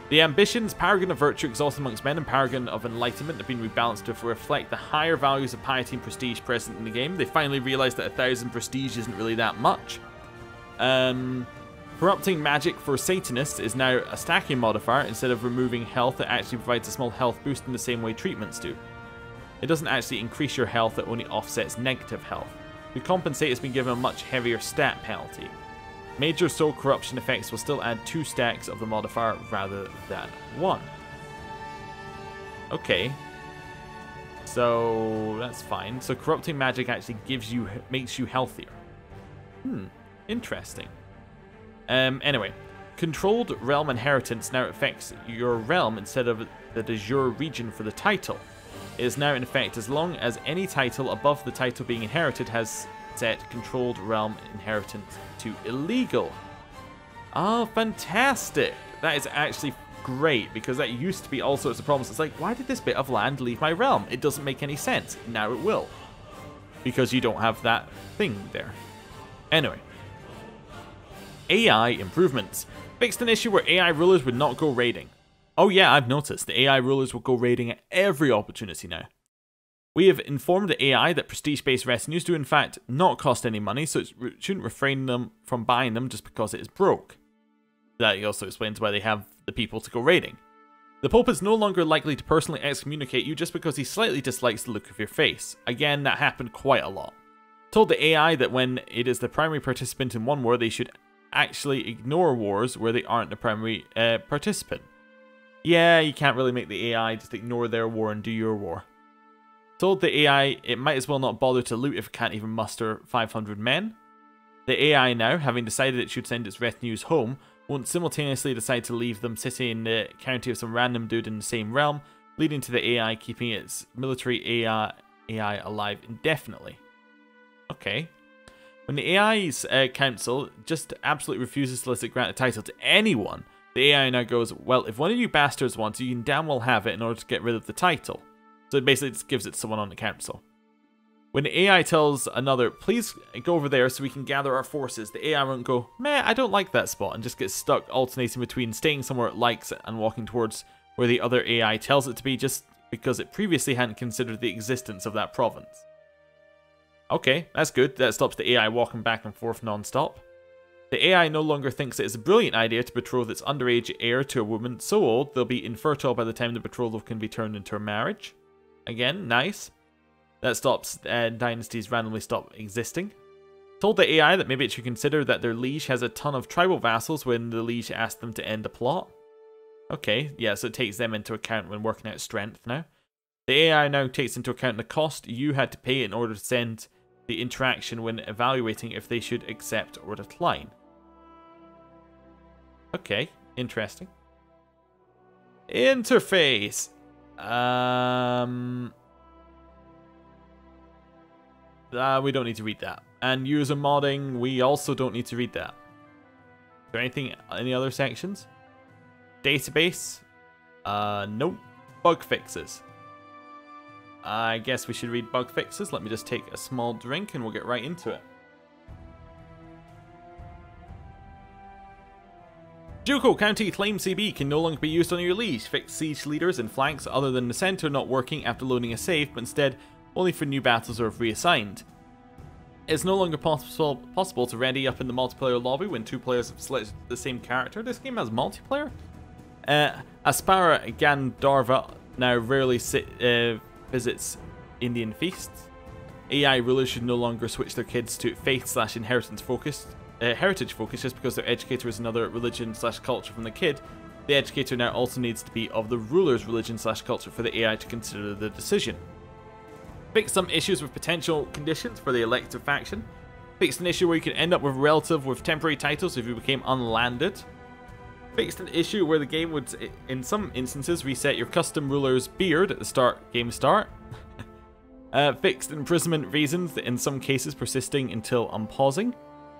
The ambitions, Paragon of Virtue, Exalted Amongst Men, and Paragon of Enlightenment have been rebalanced to reflect the higher values of piety and prestige present in the game. They finally realised that 1,000 prestige isn't really that much. Corrupting Magic for Satanists is now a stacking modifier. Instead of removing health, it actually provides a small health boost in the same way treatments do. It doesn't actually increase your health, it only offsets negative health. To compensate, it's been given a much heavier stat penalty. Major soul corruption effects will still add 2 stacks of the modifier rather than 1. Okay. So that's fine. So corrupting magic actually makes you healthier. Interesting. Anyway, controlled realm inheritance now affects your realm instead of the de jure region for the title. It is now in effect as long as any title above the title being inherited has set controlled realm inheritance to illegal. Oh, fantastic! That is actually great, because that used to be all sorts of problems. It's like, why did this bit of land leave my realm? It doesn't make any sense. Now it will, because you don't have that thing there. Anyway, AI improvements. Fixed an issue where AI rulers would not go raiding. Oh yeah, I've noticed. The AI rulers will go raiding at every opportunity now. We have informed the AI that prestige-based retinues do in fact not cost any money, so it shouldn't refrain them from buying them just because it is broke. That also explains why they have the people to go raiding. The Pope is no longer likely to personally excommunicate you just because he slightly dislikes the look of your face. Again, that happened quite a lot. Told the AI that when it is the primary participant in one war, they should actually ignore wars where they aren't the primary participant. Yeah, you can't really make the AI just ignore their war and do your war. Told the AI it might as well not bother to loot if it can't even muster 500 men. The AI now, having decided it should send its retinues home, won't simultaneously decide to leave them sitting in the county of some random dude in the same realm, leading to the AI keeping its military AI alive indefinitely. Okay. When the AI's council just absolutely refuses to let it grant a title to anyone, the AI now goes, well, if one of you bastards wants it, you can damn well have it in order to get rid of the title. So it basically just gives it to someone on the council. When the AI tells another, please go over there so we can gather our forces, the AI won't go, meh, I don't like that spot, and just gets stuck alternating between staying somewhere it likes and walking towards where the other AI tells it to be, just because it previously hadn't considered the existence of that province. Okay, that's good. That stops the AI walking back and forth non-stop. The AI no longer thinks it is a brilliant idea to betroth its underage heir to a woman so old they'll be infertile by the time the betrothal can be turned into a marriage. Again, nice. That stops dynasties randomly stop existing. Told the AI that maybe it should consider that their liege has a ton of tribal vassals when the liege asked them to end a plot. Okay, yeah, so it takes them into account when working out strength now. The AI now takes into account the cost you had to pay in order to send the interaction when evaluating if they should accept or decline. Okay, interesting. Interface. We don't need to read that. And user modding, we also don't need to read that. Is there anything, any other sections? Database? Nope. Bug fixes. I guess we should read bug fixes. Let me just take a small drink and we'll get right into it. Juko County Claim CB can no longer be used on your liege. Fix siege leaders and flanks other than the center not working after loading a save, but instead only for new battles or if reassigned. It's no longer possible to ready up in the multiplayer lobby when two players have selected the same character. This game has multiplayer? Aspara Gandharva now rarely visits Indian feasts. AI rulers should no longer switch their kids to faith/inheritance focused. Heritage focus just because their educator is another religion/culture from the kid. The educator now also needs to be of the ruler's religion/culture for the AI to consider the decision. Fix some issues with potential conditions for the elective faction. Fixed an issue where you can end up with a relative with temporary titles if you became unlanded. Fixed an issue where the game would, in some instances, reset your custom ruler's beard at the game start. Fixed imprisonment reasons in some cases persisting until unpausing.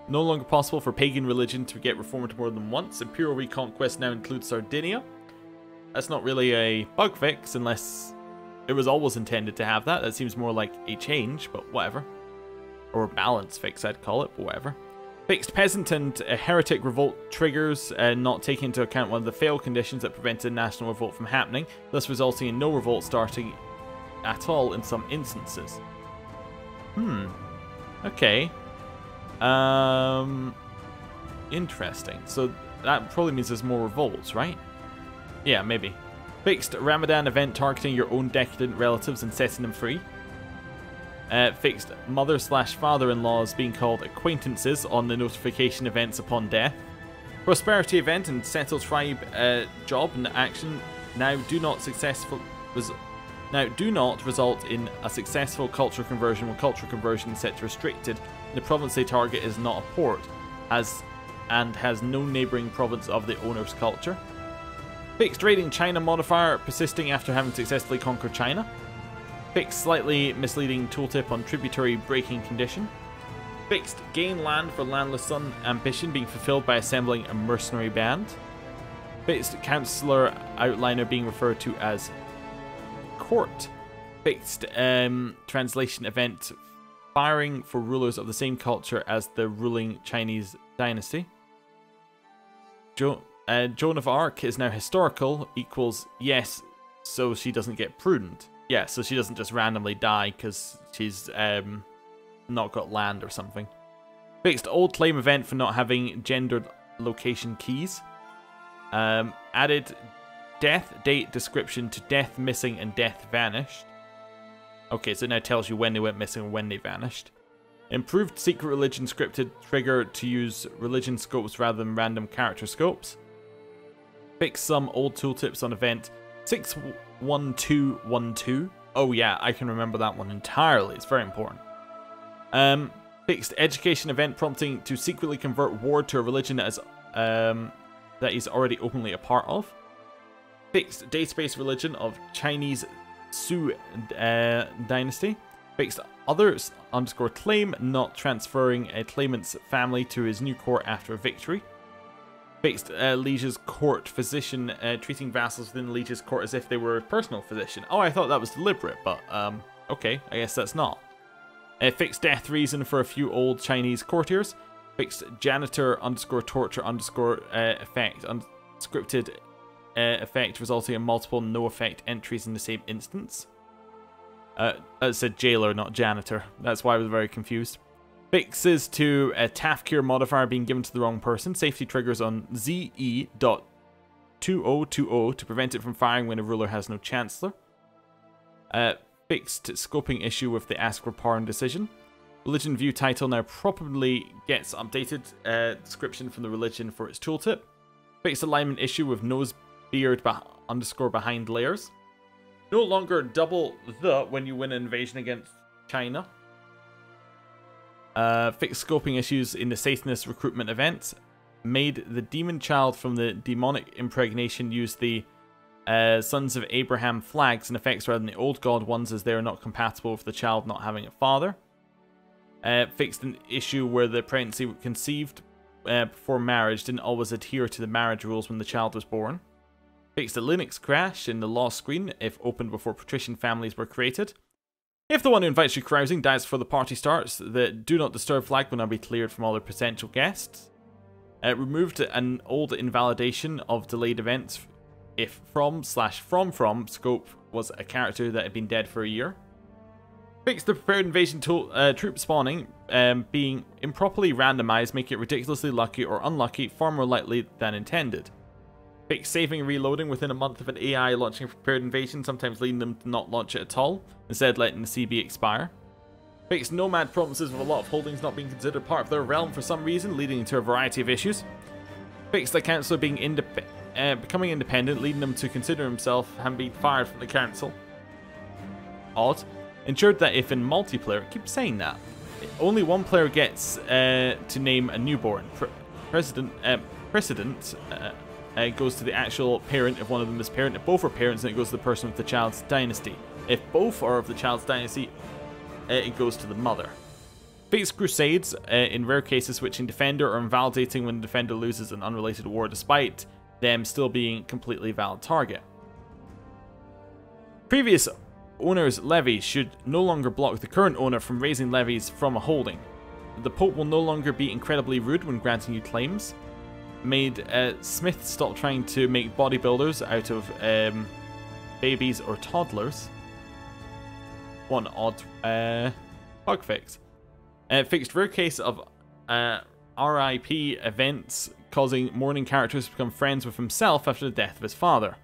No longer possible for pagan religion to get reformed more than once. Imperial Reconquest now includes Sardinia. That's not really a bug fix unless it was always intended to have that. That seems more like a change, but whatever. Or a balance fix, I'd call it, but whatever. Fixed peasant and heretic revolt triggers, not taking into account one of the fail conditions that prevented national revolt from happening, thus resulting in no revolt starting at all in some instances. Okay. Interesting. So that probably means there's more revolts, right? Yeah, maybe. Fixed Ramadan event targeting your own decadent relatives and setting them free. Fixed mother/father-in-laws being called acquaintances on the notification events upon death. Prosperity event and settle tribe job and action now do not result in a successful cultural conversion when cultural conversion is set to restricted. The province they target is not a port, and has no neighbouring province of the owner's culture. Fixed raiding China modifier persisting after having successfully conquered China. Fixed slightly misleading tooltip on tributary breaking condition. Fixed gain land for landless son ambition being fulfilled by assembling a mercenary band. Fixed councillor outliner being referred to as court. Fixed translation event firing for rulers of the same culture as the ruling Chinese dynasty. Joan of Arc is now historical equals yes, so she doesn't get prudent. Yeah, so she doesn't just randomly die because she's not got land or something. Fixed old claim event for not having gendered location keys. Added death date description to death missing and death vanished. Okay, so it now tells you when they went missing or when they vanished. Improved secret religion scripted trigger to use religion scopes rather than random character scopes. Fix some old tooltips on event 61212. Oh yeah, I can remember that one entirely. It's very important. Fixed education event prompting to secretly convert ward to a religion that he's already openly a part of. Fixed database religion of Chinese Su dynasty. Fixed others _ claim not transferring a claimant's family to his new court after a victory. Fixed liege's court physician treating vassals within liege's court as if they were a personal physician. Oh, I thought that was deliberate, but okay, I guess that's not. Fixed death reason for a few old Chinese courtiers. Fixed janitor _ torture _ effect unscripted effect resulting in multiple no effect entries in the same instance. That said jailer, not janitor. That's why I was very confused. Fixes to a Tafkir modifier being given to the wrong person. Safety triggers on ZE.2020 to prevent it from firing when a ruler has no chancellor. Fixed scoping issue with the ask for pardon decision. Religion view title now properly gets updated description from the religion for its tooltip. Fixed alignment issue with nose beard _ behind layers. No longer double the when you win an invasion against China. Fixed scoping issues in the Satanist recruitment event. Made the demon child from the demonic impregnation use the Sons of Abraham flags and effects rather than the old god ones as they are not compatible with the child not having a father. Fixed an issue where the pregnancy conceived before marriage didn't always adhere to the marriage rules when the child was born. Fixed a Linux crash in the lost screen if opened before patrician families were created. If the one who invites you carousing dies before the party starts, the Do Not Disturb flag will now be cleared from all their potential guests. Removed an old invalidation of delayed events if from scope was a character that had been dead for a year. Fixed the prepared invasion troop spawning being improperly randomized, making it ridiculously lucky or unlucky, far more likely than intended. Fixed saving and reloading within a month of an AI launching a prepared invasion, sometimes leading them to not launch it at all, instead letting the CB expire. Fixed nomad provinces with a lot of holdings not being considered part of their realm for some reason, leading to a variety of issues. Fixed the councillor being becoming independent, leading them to consider himself having been fired from the council. Odd. Ensured that if in multiplayer, I keep saying that, only one player gets to name a newborn. Precedent goes to the actual parent if one of them is parent. If both are parents, then it goes to the person with the child's dynasty. If both are of the child's dynasty, it goes to the mother. Fixed crusades, in rare cases switching defender or invalidating when the defender loses an unrelated war despite them still being completely valid target. Previous owner's levies should no longer block the current owner from raising levies from a holding. The Pope will no longer be incredibly rude when granting you claims. Made Smith stop trying to make bodybuilders out of babies or toddlers. One odd bug fix. Fixed rare case of RIP events causing mourning characters to become friends with himself after the death of his father.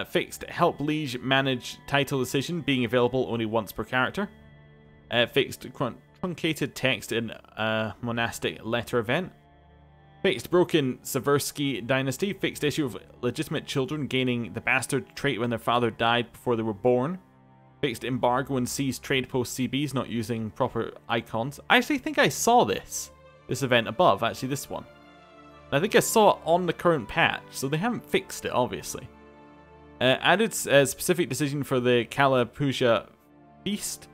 Fixed help liege manage title decision being available only once per character. Fixed truncated text in monastic letter event. Fixed broken Seversky dynasty. Fixed issue of legitimate children gaining the bastard trait when their father died before they were born. Fixed embargo and seized trade post CBs not using proper icons. I actually think I saw this event above, actually this one. I think I saw it on the current patch, so they haven't fixed it, obviously. Added specific decision for the Kalapuja Feast.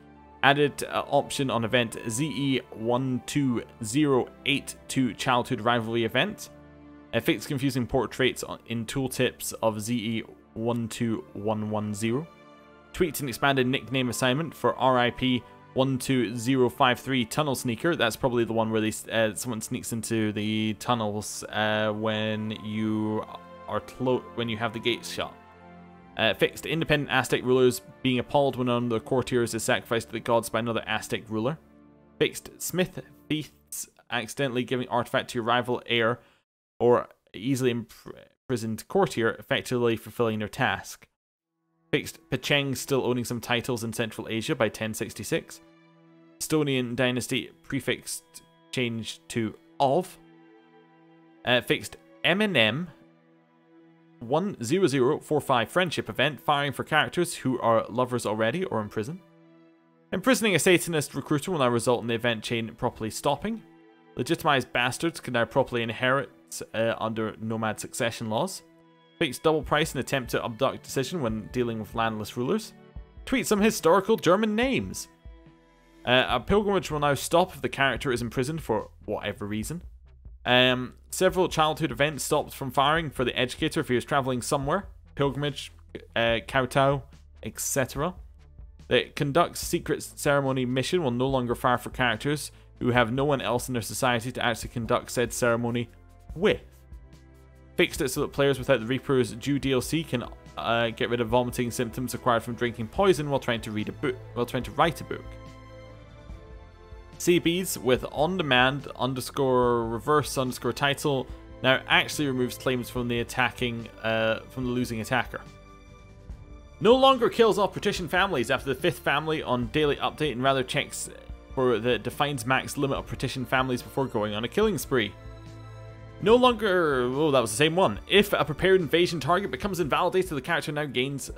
Added option on event ZE12082 Childhood Rivalry event. Fixed confusing portraits in tooltips of ZE12110. Tweaked and expanded nickname assignment for RIP 12053 Tunnel Sneaker. That's probably the one where someone sneaks into the tunnels when you have the gates shut. Fixed independent Aztec rulers being appalled when one of their courtiers is sacrificed to the gods by another Aztec ruler. Fixed Smith feasts accidentally giving artifact to your rival heir or easily imprisoned courtier, effectively fulfilling their task. Fixed Pecheng still owning some titles in Central Asia by 1066. Estonian dynasty prefix changed to of. Fixed MNM 10045 friendship event, firing for characters who are lovers already or in prison. Imprisoning a Satanist recruiter will now result in the event chain properly stopping. Legitimized bastards can now properly inherit under nomad succession laws. Fixed double price in attempt to abduct decision when dealing with landless rulers. Tweet some historical German names. A pilgrimage will now stop if the character is imprisoned for whatever reason. Several childhood events stopped from firing for the educator if he was traveling somewhere. Pilgrimage, kowtow, etc. The conduct secret ceremony mission will no longer fire for characters who have no one else in their society to actually conduct said ceremony with. Fixed it so that players without the Reaper's due DLC can get rid of vomiting symptoms acquired from drinking poison while trying to write a book. CBs with on-demand _reverse _title now actually removes claims from the losing attacker. No longer kills off partition families after the 5th family on daily update and rather checks for the defines max limit of partition families before going on a killing spree. No longer, oh, that was the same one. If a prepared invasion target becomes invalidated, the character now gets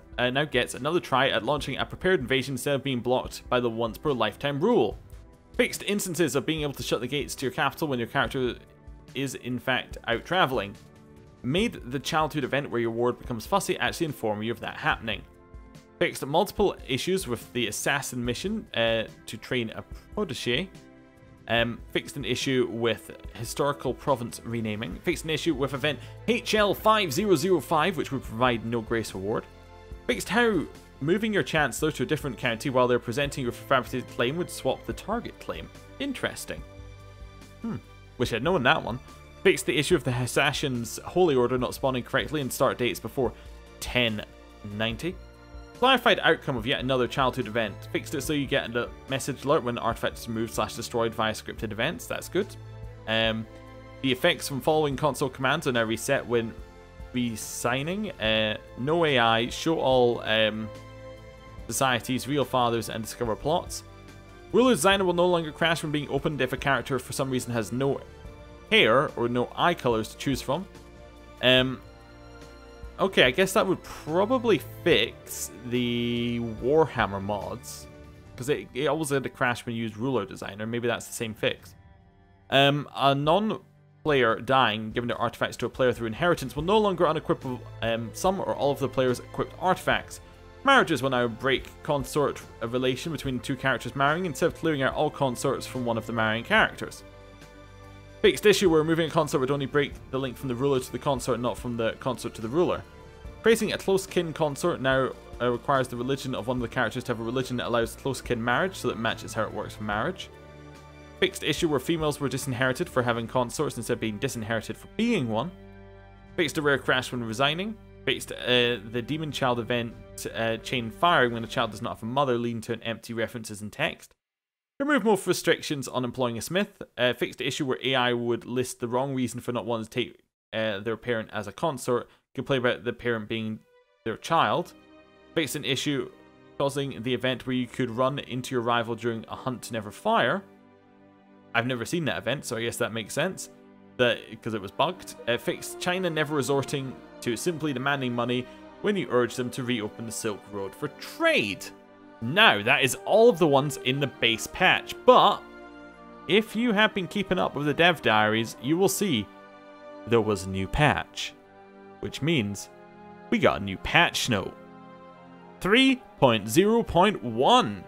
another try at launching a prepared invasion instead of being blocked by the once per lifetime rule. Fixed instances of being able to shut the gates to your capital when your character is in fact out traveling. Made the childhood event where your ward becomes fussy actually inform you of that happening. Fixed multiple issues with the assassin mission to train a protege. Fixed an issue with historical province renaming. Fixed an issue with event HL5005, which would provide no grace reward. Fixed how moving your chancellor to a different county while they're presenting your fabricated claim would swap the target claim. Interesting. Wish I'd known that one. Fixed the issue of the Hessian's Holy Order not spawning correctly and start dates before 1090. Clarified outcome of yet another childhood event. Fixed it so you get a message alert when an artifact is removed / destroyed via scripted events. That's good. The effects from following console commands are now reset when re-signing. No AI. Show all societies, real fathers, and discover plots. Ruler designer will no longer crash when being opened if a character for some reason has no hair or no eye colors to choose from. Okay, I guess that would probably fix the Warhammer mods, because it always had to crash when you use ruler designer. Maybe that's the same fix. A non-player dying, giving their artifacts to a player through inheritance, will no longer unequip some or all of the player's equipped artifacts. Marriages will now break consort a relation between two characters marrying instead of clearing out all consorts from one of the marrying characters. Fixed issue where removing a consort would only break the link from the ruler to the consort, not from the consort to the ruler. Praising a close kin consort now requires the religion of one of the characters to have a religion that allows close kin marriage, so that matches how it works for marriage. Fixed issue where females were disinherited for having consorts instead of being disinherited for being one. Fixed a rare crash when resigning. Fixed the demon child event chain firing when a child does not have a mother, leading to an empty references in text. Remove most restrictions on employing a smith. Fixed the issue where AI would list the wrong reason for not wanting to take their parent as a consort. Complain about the parent being their child. Fixed an issue causing the event where you could run into your rival during a hunt to never fire. I've never seen that event, so I guess that makes sense, because it was bugged. Fixed China never resorting to simply demanding money when you urge them to reopen the Silk Road for trade. Now, that is all of the ones in the base patch, but if you have been keeping up with the dev diaries, you will see there was a new patch, which means we got a new patch note. 3.0.1.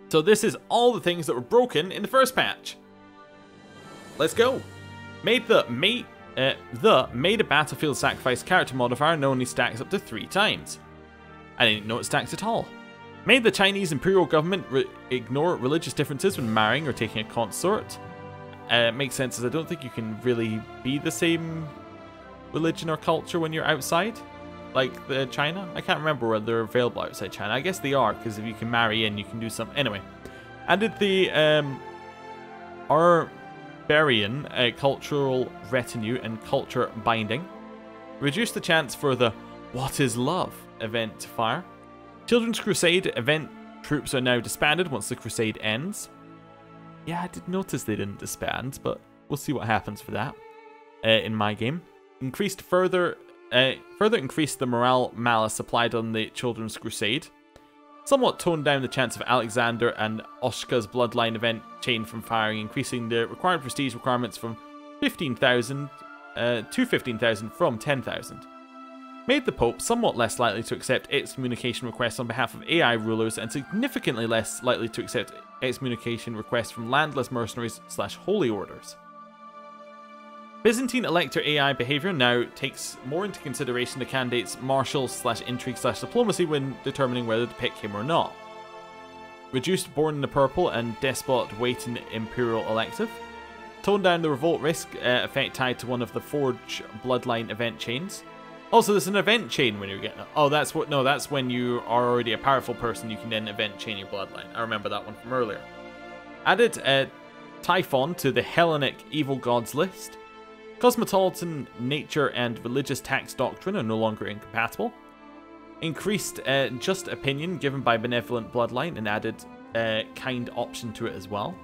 So this is all the things that were broken in the first patch. Let's go. Made a battlefield sacrifice character modifier now only stacks up to 3 times. I didn't know it stacks at all. Made the Chinese imperial government ignore religious differences when marrying or taking a consort. Makes sense, as I don't think you can really be the same religion or culture when you're outside, like China. I can't remember whether they're available outside China. I guess they are, because if you can marry in, you can do some. Anyway, added the Barbarian cultural retinue and culture binding. Reduced the chance for the What is Love event to fire. Children's Crusade event troops are now disbanded once the crusade ends. Yeah, I did notice they didn't disband, but we'll see what happens for that in my game. Further increased the morale malice applied on the Children's Crusade. Somewhat toned down the chance of Alexander and Oshka's bloodline event chain from firing, increasing the required prestige requirements from 15,000 to 15,000 from 10,000. Made the Pope somewhat less likely to accept excommunication requests on behalf of AI rulers and significantly less likely to accept excommunication requests from landless mercenaries / holy orders. Byzantine Elector AI behavior now takes more into consideration the candidate's martial / intrigue / diplomacy when determining whether to pick him or not. Reduced Born in the Purple and Despot Wait in the Imperial Elective. Toned down the revolt risk effect tied to one of the Forge bloodline event chains. Also, there's an event chain when you're getting it. Oh, that's what? No, that's when you are already a powerful person. You can then event chain your bloodline. I remember that one from earlier. Added Typhon to the Hellenic evil gods list. Cosmopolitan nature and religious tax doctrine are no longer incompatible. Increased just opinion given by benevolent bloodline and added kind option to it as well.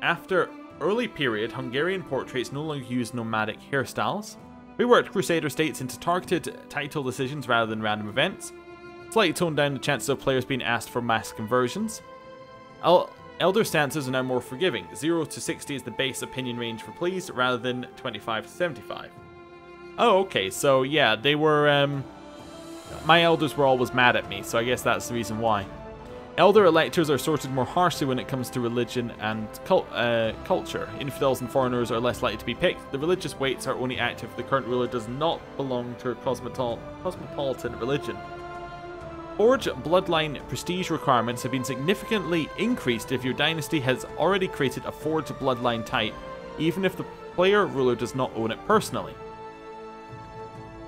After early period, Hungarian portraits no longer use nomadic hairstyles. Reworked Crusader states into targeted title decisions rather than random events. Slightly toned down the chances of players being asked for mass conversions. Elder stances are now more forgiving. 0 to 60 is the base opinion range for pleased, rather than 25 to 75. Oh, okay, so yeah, they were, my elders were always mad at me, so I guess that's the reason why. Elder electors are sorted more harshly when it comes to religion and culture. Infidels and foreigners are less likely to be picked. The religious weights are only active if the current ruler does not belong to a cosmopolitan religion. Forge bloodline prestige requirements have been significantly increased if your dynasty has already created a Forge bloodline type, even if the player ruler does not own it personally.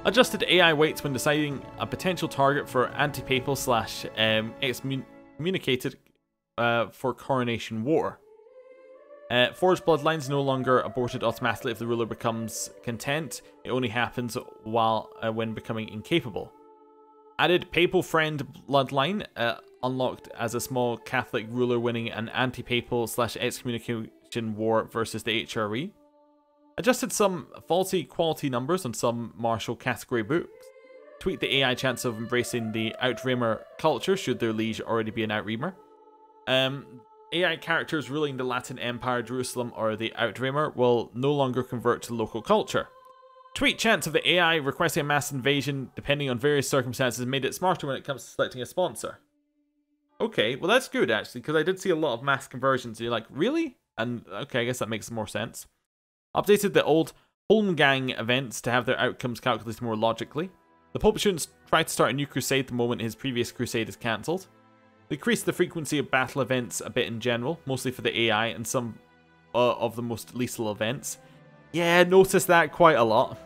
Adjusted AI weights when deciding a potential target for anti-papal / excommunicated for coronation war. Forged bloodlines no longer aborted automatically if the ruler becomes content. It only happens when becoming incapable. Added papal friend bloodline unlocked as a small Catholic ruler winning an anti-papal / excommunication war versus the HRE. Adjusted some faulty quality numbers on some martial category books. Tweaked the AI chance of embracing the Outremer culture should their liege already be an Outremer. AI characters ruling the Latin Empire, Jerusalem, or the Outremer will no longer convert to local culture. Tweaked chance of the AI requesting a mass invasion depending on various circumstances made it smarter when it comes to selecting a sponsor. Okay, well that's good actually, because I did see a lot of mass conversions and you're like, really? And okay, I guess that makes more sense. Updated the old Holmgang events to have their outcomes calculated more logically. The Pope shouldn't try to start a new crusade the moment his previous crusade is cancelled. Decreased the frequency of battle events a bit in general, mostly for the AI and some of the most lethal events. Yeah, noticed that quite a lot.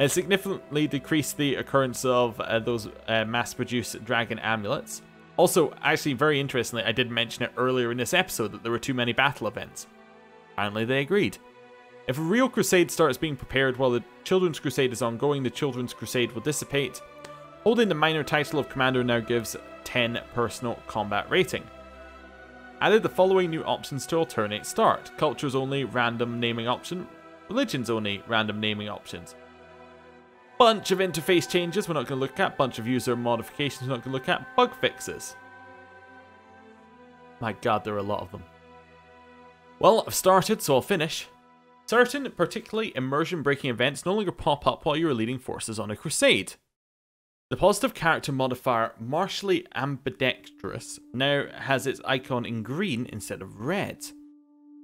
Significantly decreased the occurrence of those mass-produced dragon amulets. Also, actually very interestingly, I did mention it earlier in this episode that there were too many battle events. Apparently they agreed. If a real crusade starts being prepared while the Children's Crusade is ongoing, the Children's Crusade will dissipate. Holding the minor title of Commander now gives 10 personal combat rating. Added the following new options to alternate start. Cultures only, random naming option. Religions only, random naming options. Bunch of interface changes we're not going to look at. Bunch of user modifications we're not going to look at. Bug fixes. My god, there are a lot of them. Well, I've started, so I'll finish. Certain, particularly immersion-breaking events no longer pop up while you are leading forces on a crusade. The positive character modifier, Martially Ambidextrous, now has its icon in green instead of red.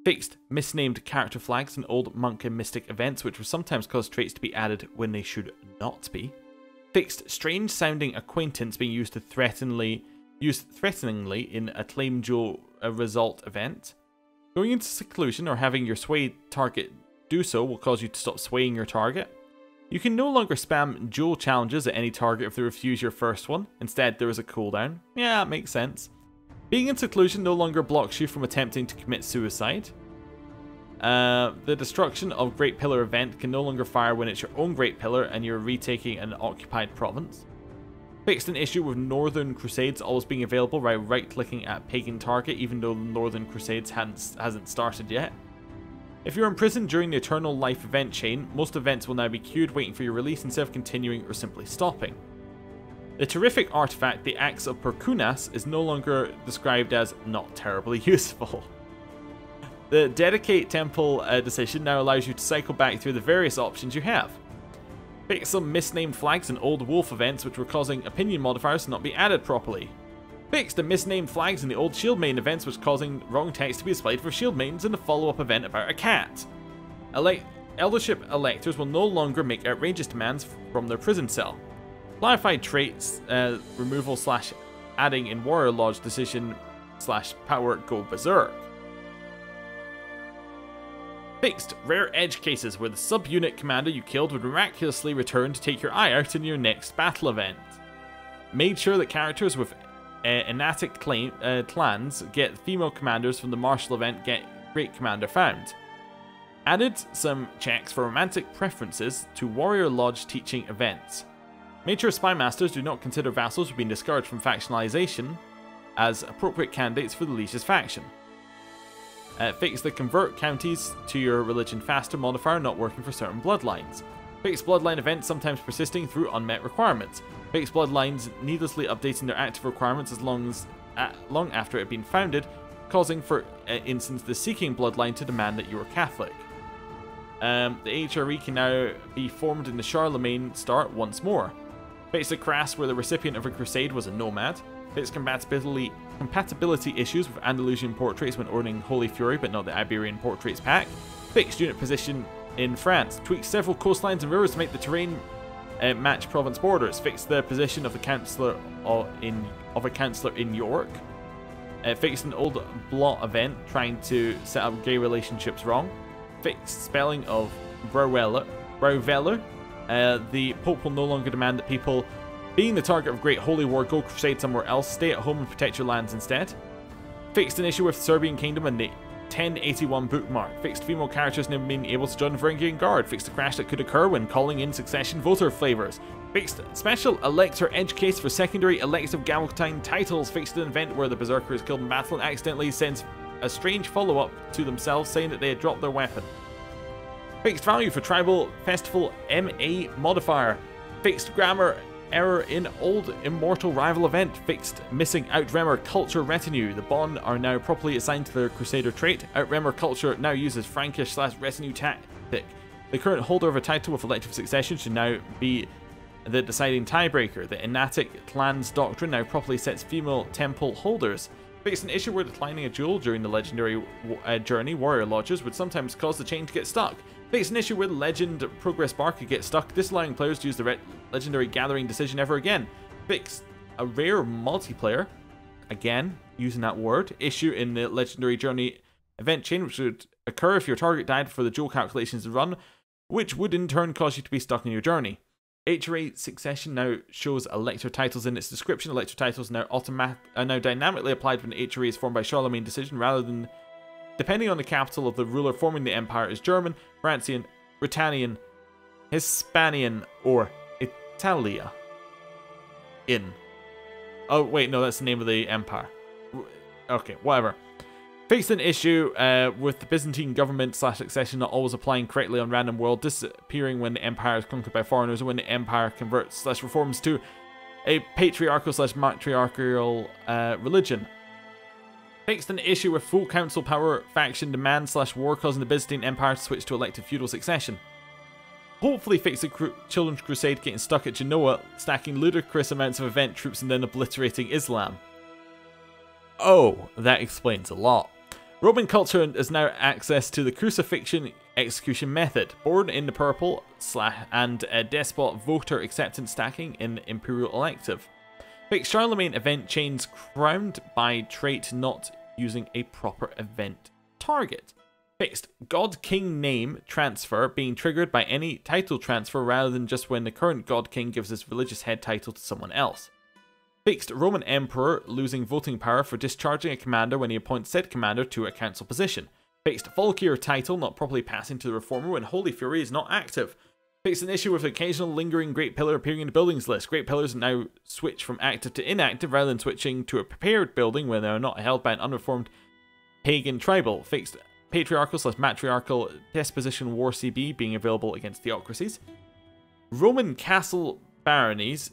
Fixed misnamed character flags in old monk and mystic events, which will sometimes cause traits to be added when they should not be. Fixed strange-sounding acquaintance being used threateningly in a claim duel result event. Going into seclusion or having your sway target do so will cause you to stop swaying your target. You can no longer spam duel challenges at any target if they refuse your first one. Instead, there is a cooldown. Yeah, that makes sense. Being in seclusion no longer blocks you from attempting to commit suicide. The destruction of Great Pillar event can no longer fire when it's your own Great Pillar and you're retaking an occupied province. Fixed an issue with Northern Crusades always being available by right-clicking at Pagan Target even though Northern Crusades hasn't started yet. If you're imprisoned during the Eternal Life event chain, most events will now be queued waiting for your release instead of continuing or simply stopping. The terrific artifact, the Axe of Perkunas, is no longer described as not terribly useful. The Dedicate Temple decision now allows you to cycle back through the various options you have. Fix some misnamed flags in old wolf events which were causing opinion modifiers to not be added properly. Fix the misnamed flags in the old shield maiden events which causing wrong text to be displayed for shield maidens in the follow-up event about a cat. Eldership electors will no longer make outrageous demands from their prison cell. Clarified traits removal / adding in Warrior Lodge decision / power go berserk. Fixed rare edge cases where the subunit commander you killed would miraculously return to take your eye out in your next battle event. Made sure that characters with Enatic clans get female commanders from the martial event get Great Commander found. Added some checks for romantic preferences to Warrior Lodge teaching events. Made sure spy masters do not consider vassals who have been discouraged from factionalization as appropriate candidates for the Liege's faction. Fix the convert counties to your religion faster modifier not working for certain bloodlines. Fix bloodline events sometimes persisting through unmet requirements. Fix bloodlines needlessly updating their active requirements as long after it had been founded, causing for instance the seeking bloodline to demand that you are Catholic. The HRE can now be formed in the Charlemagne start once more. Fix the crass where the recipient of a crusade was a nomad. Fix compatibility issues with Andalusian portraits when ordering Holy Fury but not the Iberian portraits pack. Fixed unit position in France. Tweaked several coastlines and rivers to make the terrain match province borders. Fix the position of the councillor of a councillor in York. Fix an old blot event trying to set up gay relationships wrong. Fix spelling of Brauveller. The Pope will no longer demand that people being the target of Great Holy War go crusade somewhere else. Stay at home and protect your lands instead. Fixed an issue with Serbian Kingdom and the 1081 bookmark. Fixed female characters never being able to join the Varangian Guard. Fixed the crash that could occur when calling in succession voter flavors. Fixed special elector edge case for secondary elective Galtine titles. Fixed an event where the Berserker is killed in battle and accidentally sends a strange follow-up to themselves saying that they had dropped their weapon. Fixed value for tribal festival MA modifier. Fixed grammar error in old immortal rival event. Fixed missing Outremmer culture retinue. The Bond are now properly assigned to their Crusader trait. Outremmer culture now uses Frankish / retinue tactic. The current holder of a title with elective succession should now be the deciding tiebreaker. The Enatic clans doctrine now properly sets female temple holders. Fixed an issue where declining a jewel during the legendary journey warrior lodges would sometimes cause the chain to get stuck. Fixed an issue where the legend progress bar could get stuck, disallowing players to use the legendary gathering decision ever again. Fixed a rare multiplayer, again using that word, issue in the legendary journey event chain, which would occur if your target died before the jewel calculations run, which would in turn cause you to be stuck in your journey. HRA succession now shows elector titles in its description. Elector titles are now dynamically applied when HRA is formed by Charlemagne decision rather than depending on the capital of the ruler forming the empire is German, Francian, Britannian, Hispanian, or Italia. Oh wait, no, that's the name of the empire. Okay, whatever. Fixed an issue with the Byzantine government / succession not always applying correctly on random world, disappearing when the empire is conquered by foreigners, or when the empire converts / reforms to a patriarchal / matriarchal religion. Fixed an issue with full council power faction demand / war causing the Byzantine empire to switch to elective feudal succession. Hopefully fix the Children's Crusade getting stuck at Genoa, stacking ludicrous amounts of event troops and then obliterating Islam. Oh, that explains a lot. Roman culture has now access to the crucifixion execution method, born in the purple and despot voter acceptance stacking in Imperial elective. Fixed Charlemagne event chains crowned by trait not using a proper event target. Fixed God King name transfer being triggered by any title transfer rather than just when the current God King gives his religious head title to someone else. Fixed Roman Emperor losing voting power for discharging a commander when he appoints said commander to a council position. Fixed Volkir title not properly passing to the Reformer when Holy Fury is not active. Fixed an issue with occasional lingering Great Pillar appearing in the buildings list. Great Pillars now switch from active to inactive rather than switching to a prepared building when they are not held by an unreformed pagan tribal. Fixed Patriarchal / matriarchal disposition war CB being available against theocracies. Roman castle baronies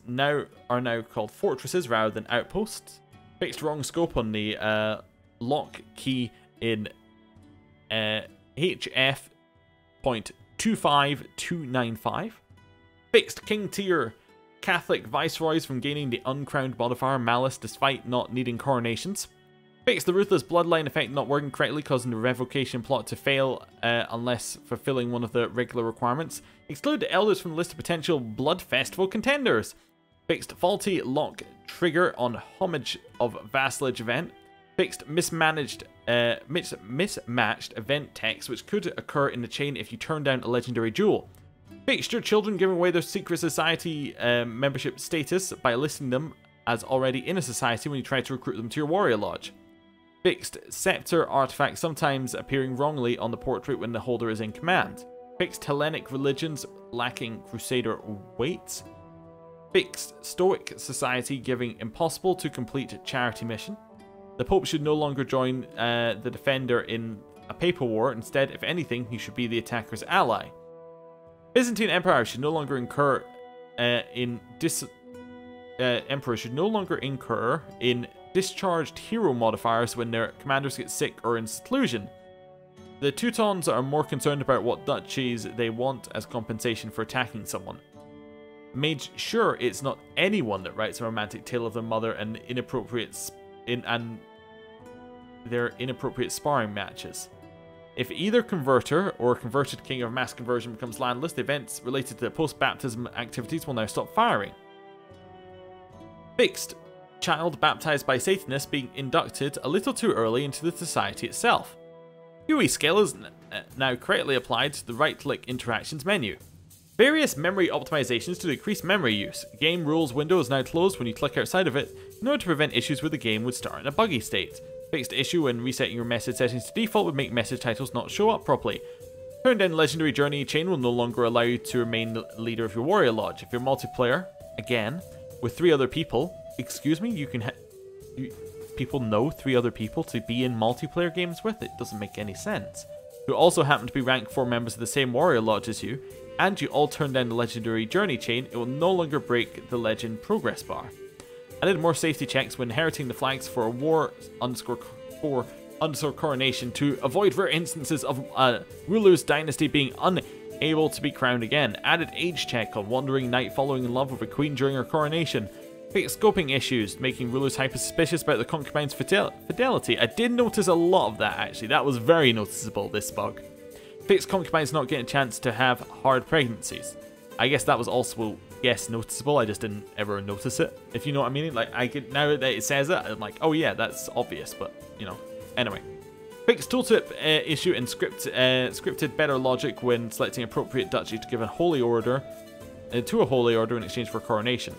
are now called fortresses rather than outposts. Fixed wrong scope on the lock key in HF.25295. Fixed king tier Catholic viceroys from gaining the uncrowned modifier malice despite not needing coronations. Fixed the ruthless bloodline effect not working correctly, causing the revocation plot to fail unless fulfilling one of the regular requirements. Exclude the elders from the list of potential blood festival contenders. Fixed faulty lock trigger on homage of vassalage event. Fixed mismatched event text which could occur in the chain if you turn down a legendary jewel. Fixed your children giving away their secret society membership status by listing them as already in a society when you try to recruit them to your warrior lodge. Fixed scepter artifact sometimes appearing wrongly on the portrait when the holder is in command. Fixed Hellenic religions lacking crusader weights. Fixed Stoic society giving impossible to complete charity mission. The Pope should no longer join the defender in a papal war. Instead, if anything, he should be the attacker's ally. Byzantine Empire should no longer incur in discharged hero modifiers when their commanders get sick or in seclusion. The Teutons are more concerned about what duchies they want as compensation for attacking someone. Made sure it's not anyone that writes a romantic tale of their mother and their inappropriate sparring matches. If either Converter or Converted King of Mass Conversion becomes landless, the events related to the post-baptism activities will now stop firing. Fixed. Child baptized by Satanists being inducted a little too early into the society itself. UI scale is now correctly applied to the right-click interactions menu. Various memory optimizations to decrease memory use. Game rules window is now closed when you click outside of it in order to prevent issues where the game would start in a buggy state. Fixed issue when resetting your message settings to default would make message titles not show up properly. Turned in legendary journey chain will no longer allow you to remain the leader of your warrior lodge. If you're multiplayer, again, with 3 other people, excuse me, you can people know 3 other people to be in multiplayer games with? It doesn't make any sense. Who also happen to be rank 4 members of the same warrior lodge as you, and you all turn down the legendary journey chain, it will no longer break the legend progress bar. Added more safety checks when inheriting the flags for a war_4_ coronation to avoid rare instances of a ruler's dynasty being unable to be crowned again. Added age check on wandering knight falling in love with a queen during her coronation. Fixed scoping issues, making rulers hyper-suspicious about the concubine's fidelity. I did notice a lot of that, actually. That was very noticeable, this bug. Fixed concubines not getting a chance to have hard pregnancies. I guess that was also, yes, noticeable. I just didn't ever notice it, if you know what I mean. Like, now that it says it, I'm like, oh yeah, that's obvious, but, you know. Anyway. Fixed tooltip issue and scripted better logic when selecting appropriate duchy to give a holy order, to a holy order in exchange for coronation.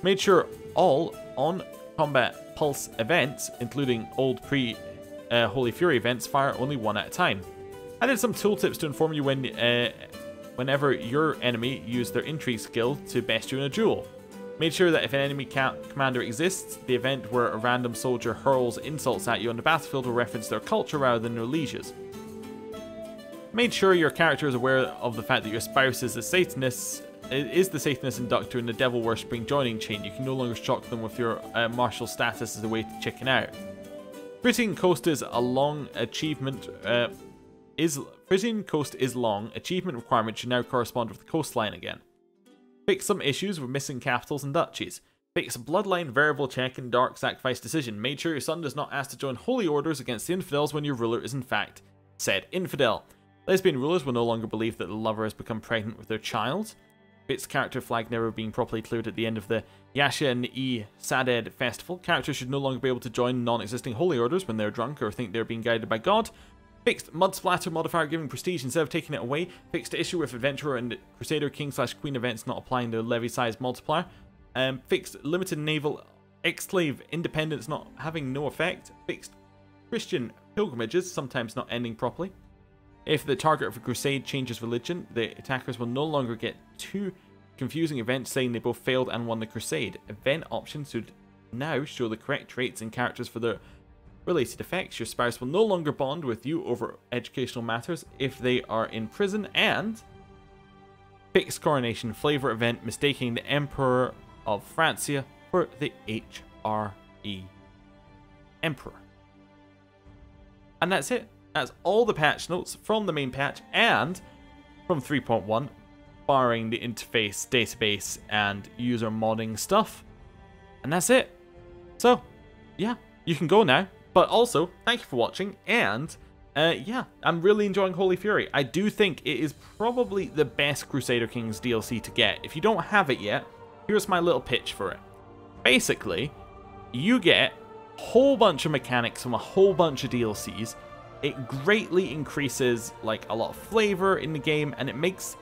Made sure all on-combat pulse events, including old pre-Holy Fury events, fire only 1 at a time. Added some tooltips to inform you whenever your enemy used their intrigue skill to best you in a duel. Made sure that if an enemy commander exists, the event where a random soldier hurls insults at you on the battlefield will reference their culture rather than their lieges. Made sure your character is aware of the fact that your spouse is the Satanist inductor in the devil worshipping joining chain. You can no longer shock them with your martial status as a way to chicken out. Frisian Coast is a long achievement. Frisian Coast is long. Achievement requirement should now correspond with the coastline again. Fix some issues with missing capitals and duchies. Fix bloodline variable check and dark sacrifice decision. Made sure your son does not ask to join holy orders against the infidels when your ruler is in fact said infidel. Lesbian rulers will no longer believe that the lover has become pregnant with their child. Fixed character flag never being properly cleared at the end of the Yasha and E Saded festival. Characters should no longer be able to join non-existing holy orders when they're drunk or think they're being guided by God. Fixed mud splatter modifier giving prestige instead of taking it away. Fixed issue with adventurer and crusader king/queen events not applying the levy size multiplier. Fixed limited naval exclave independence not having no effect. Fixed Christian pilgrimages sometimes not ending properly. If the target of a crusade changes religion, the attackers will no longer get 2 confusing events saying they both failed and won the crusade. Event options should now show the correct traits and characters for their related effects. Your spouse will no longer bond with you over educational matters if they are in prison. And fixed coronation flavor event mistaking the Emperor of Francia for the HRE Emperor. And that's it. That's all the patch notes from the main patch and from 3.1, barring the interface, database, and user modding stuff. And that's it. So, yeah, you can go now. But also, thank you for watching, and yeah, I'm really enjoying Holy Fury. I do think it is probably the best Crusader Kings DLC to get. If you don't have it yet, here's my little pitch for it. Basically, you get a whole bunch of mechanics from a whole bunch of DLCs. It greatly increases like a lot of flavor in the game, and it makes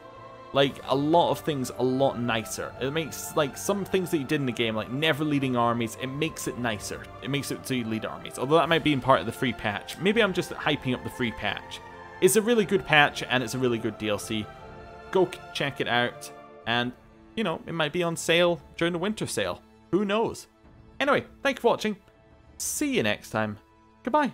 like a lot of things a lot nicer. It makes like some things that you did in the game, like never leading armies, it makes it nicer. It makes it so you lead armies, although that might be in part of the free patch. Maybe I'm just hyping up the free patch. It's a really good patch, and it's a really good DLC. Go check it out, and you know, it might be on sale during the winter sale. Who knows? Anyway, thank you for watching. See you next time. Goodbye.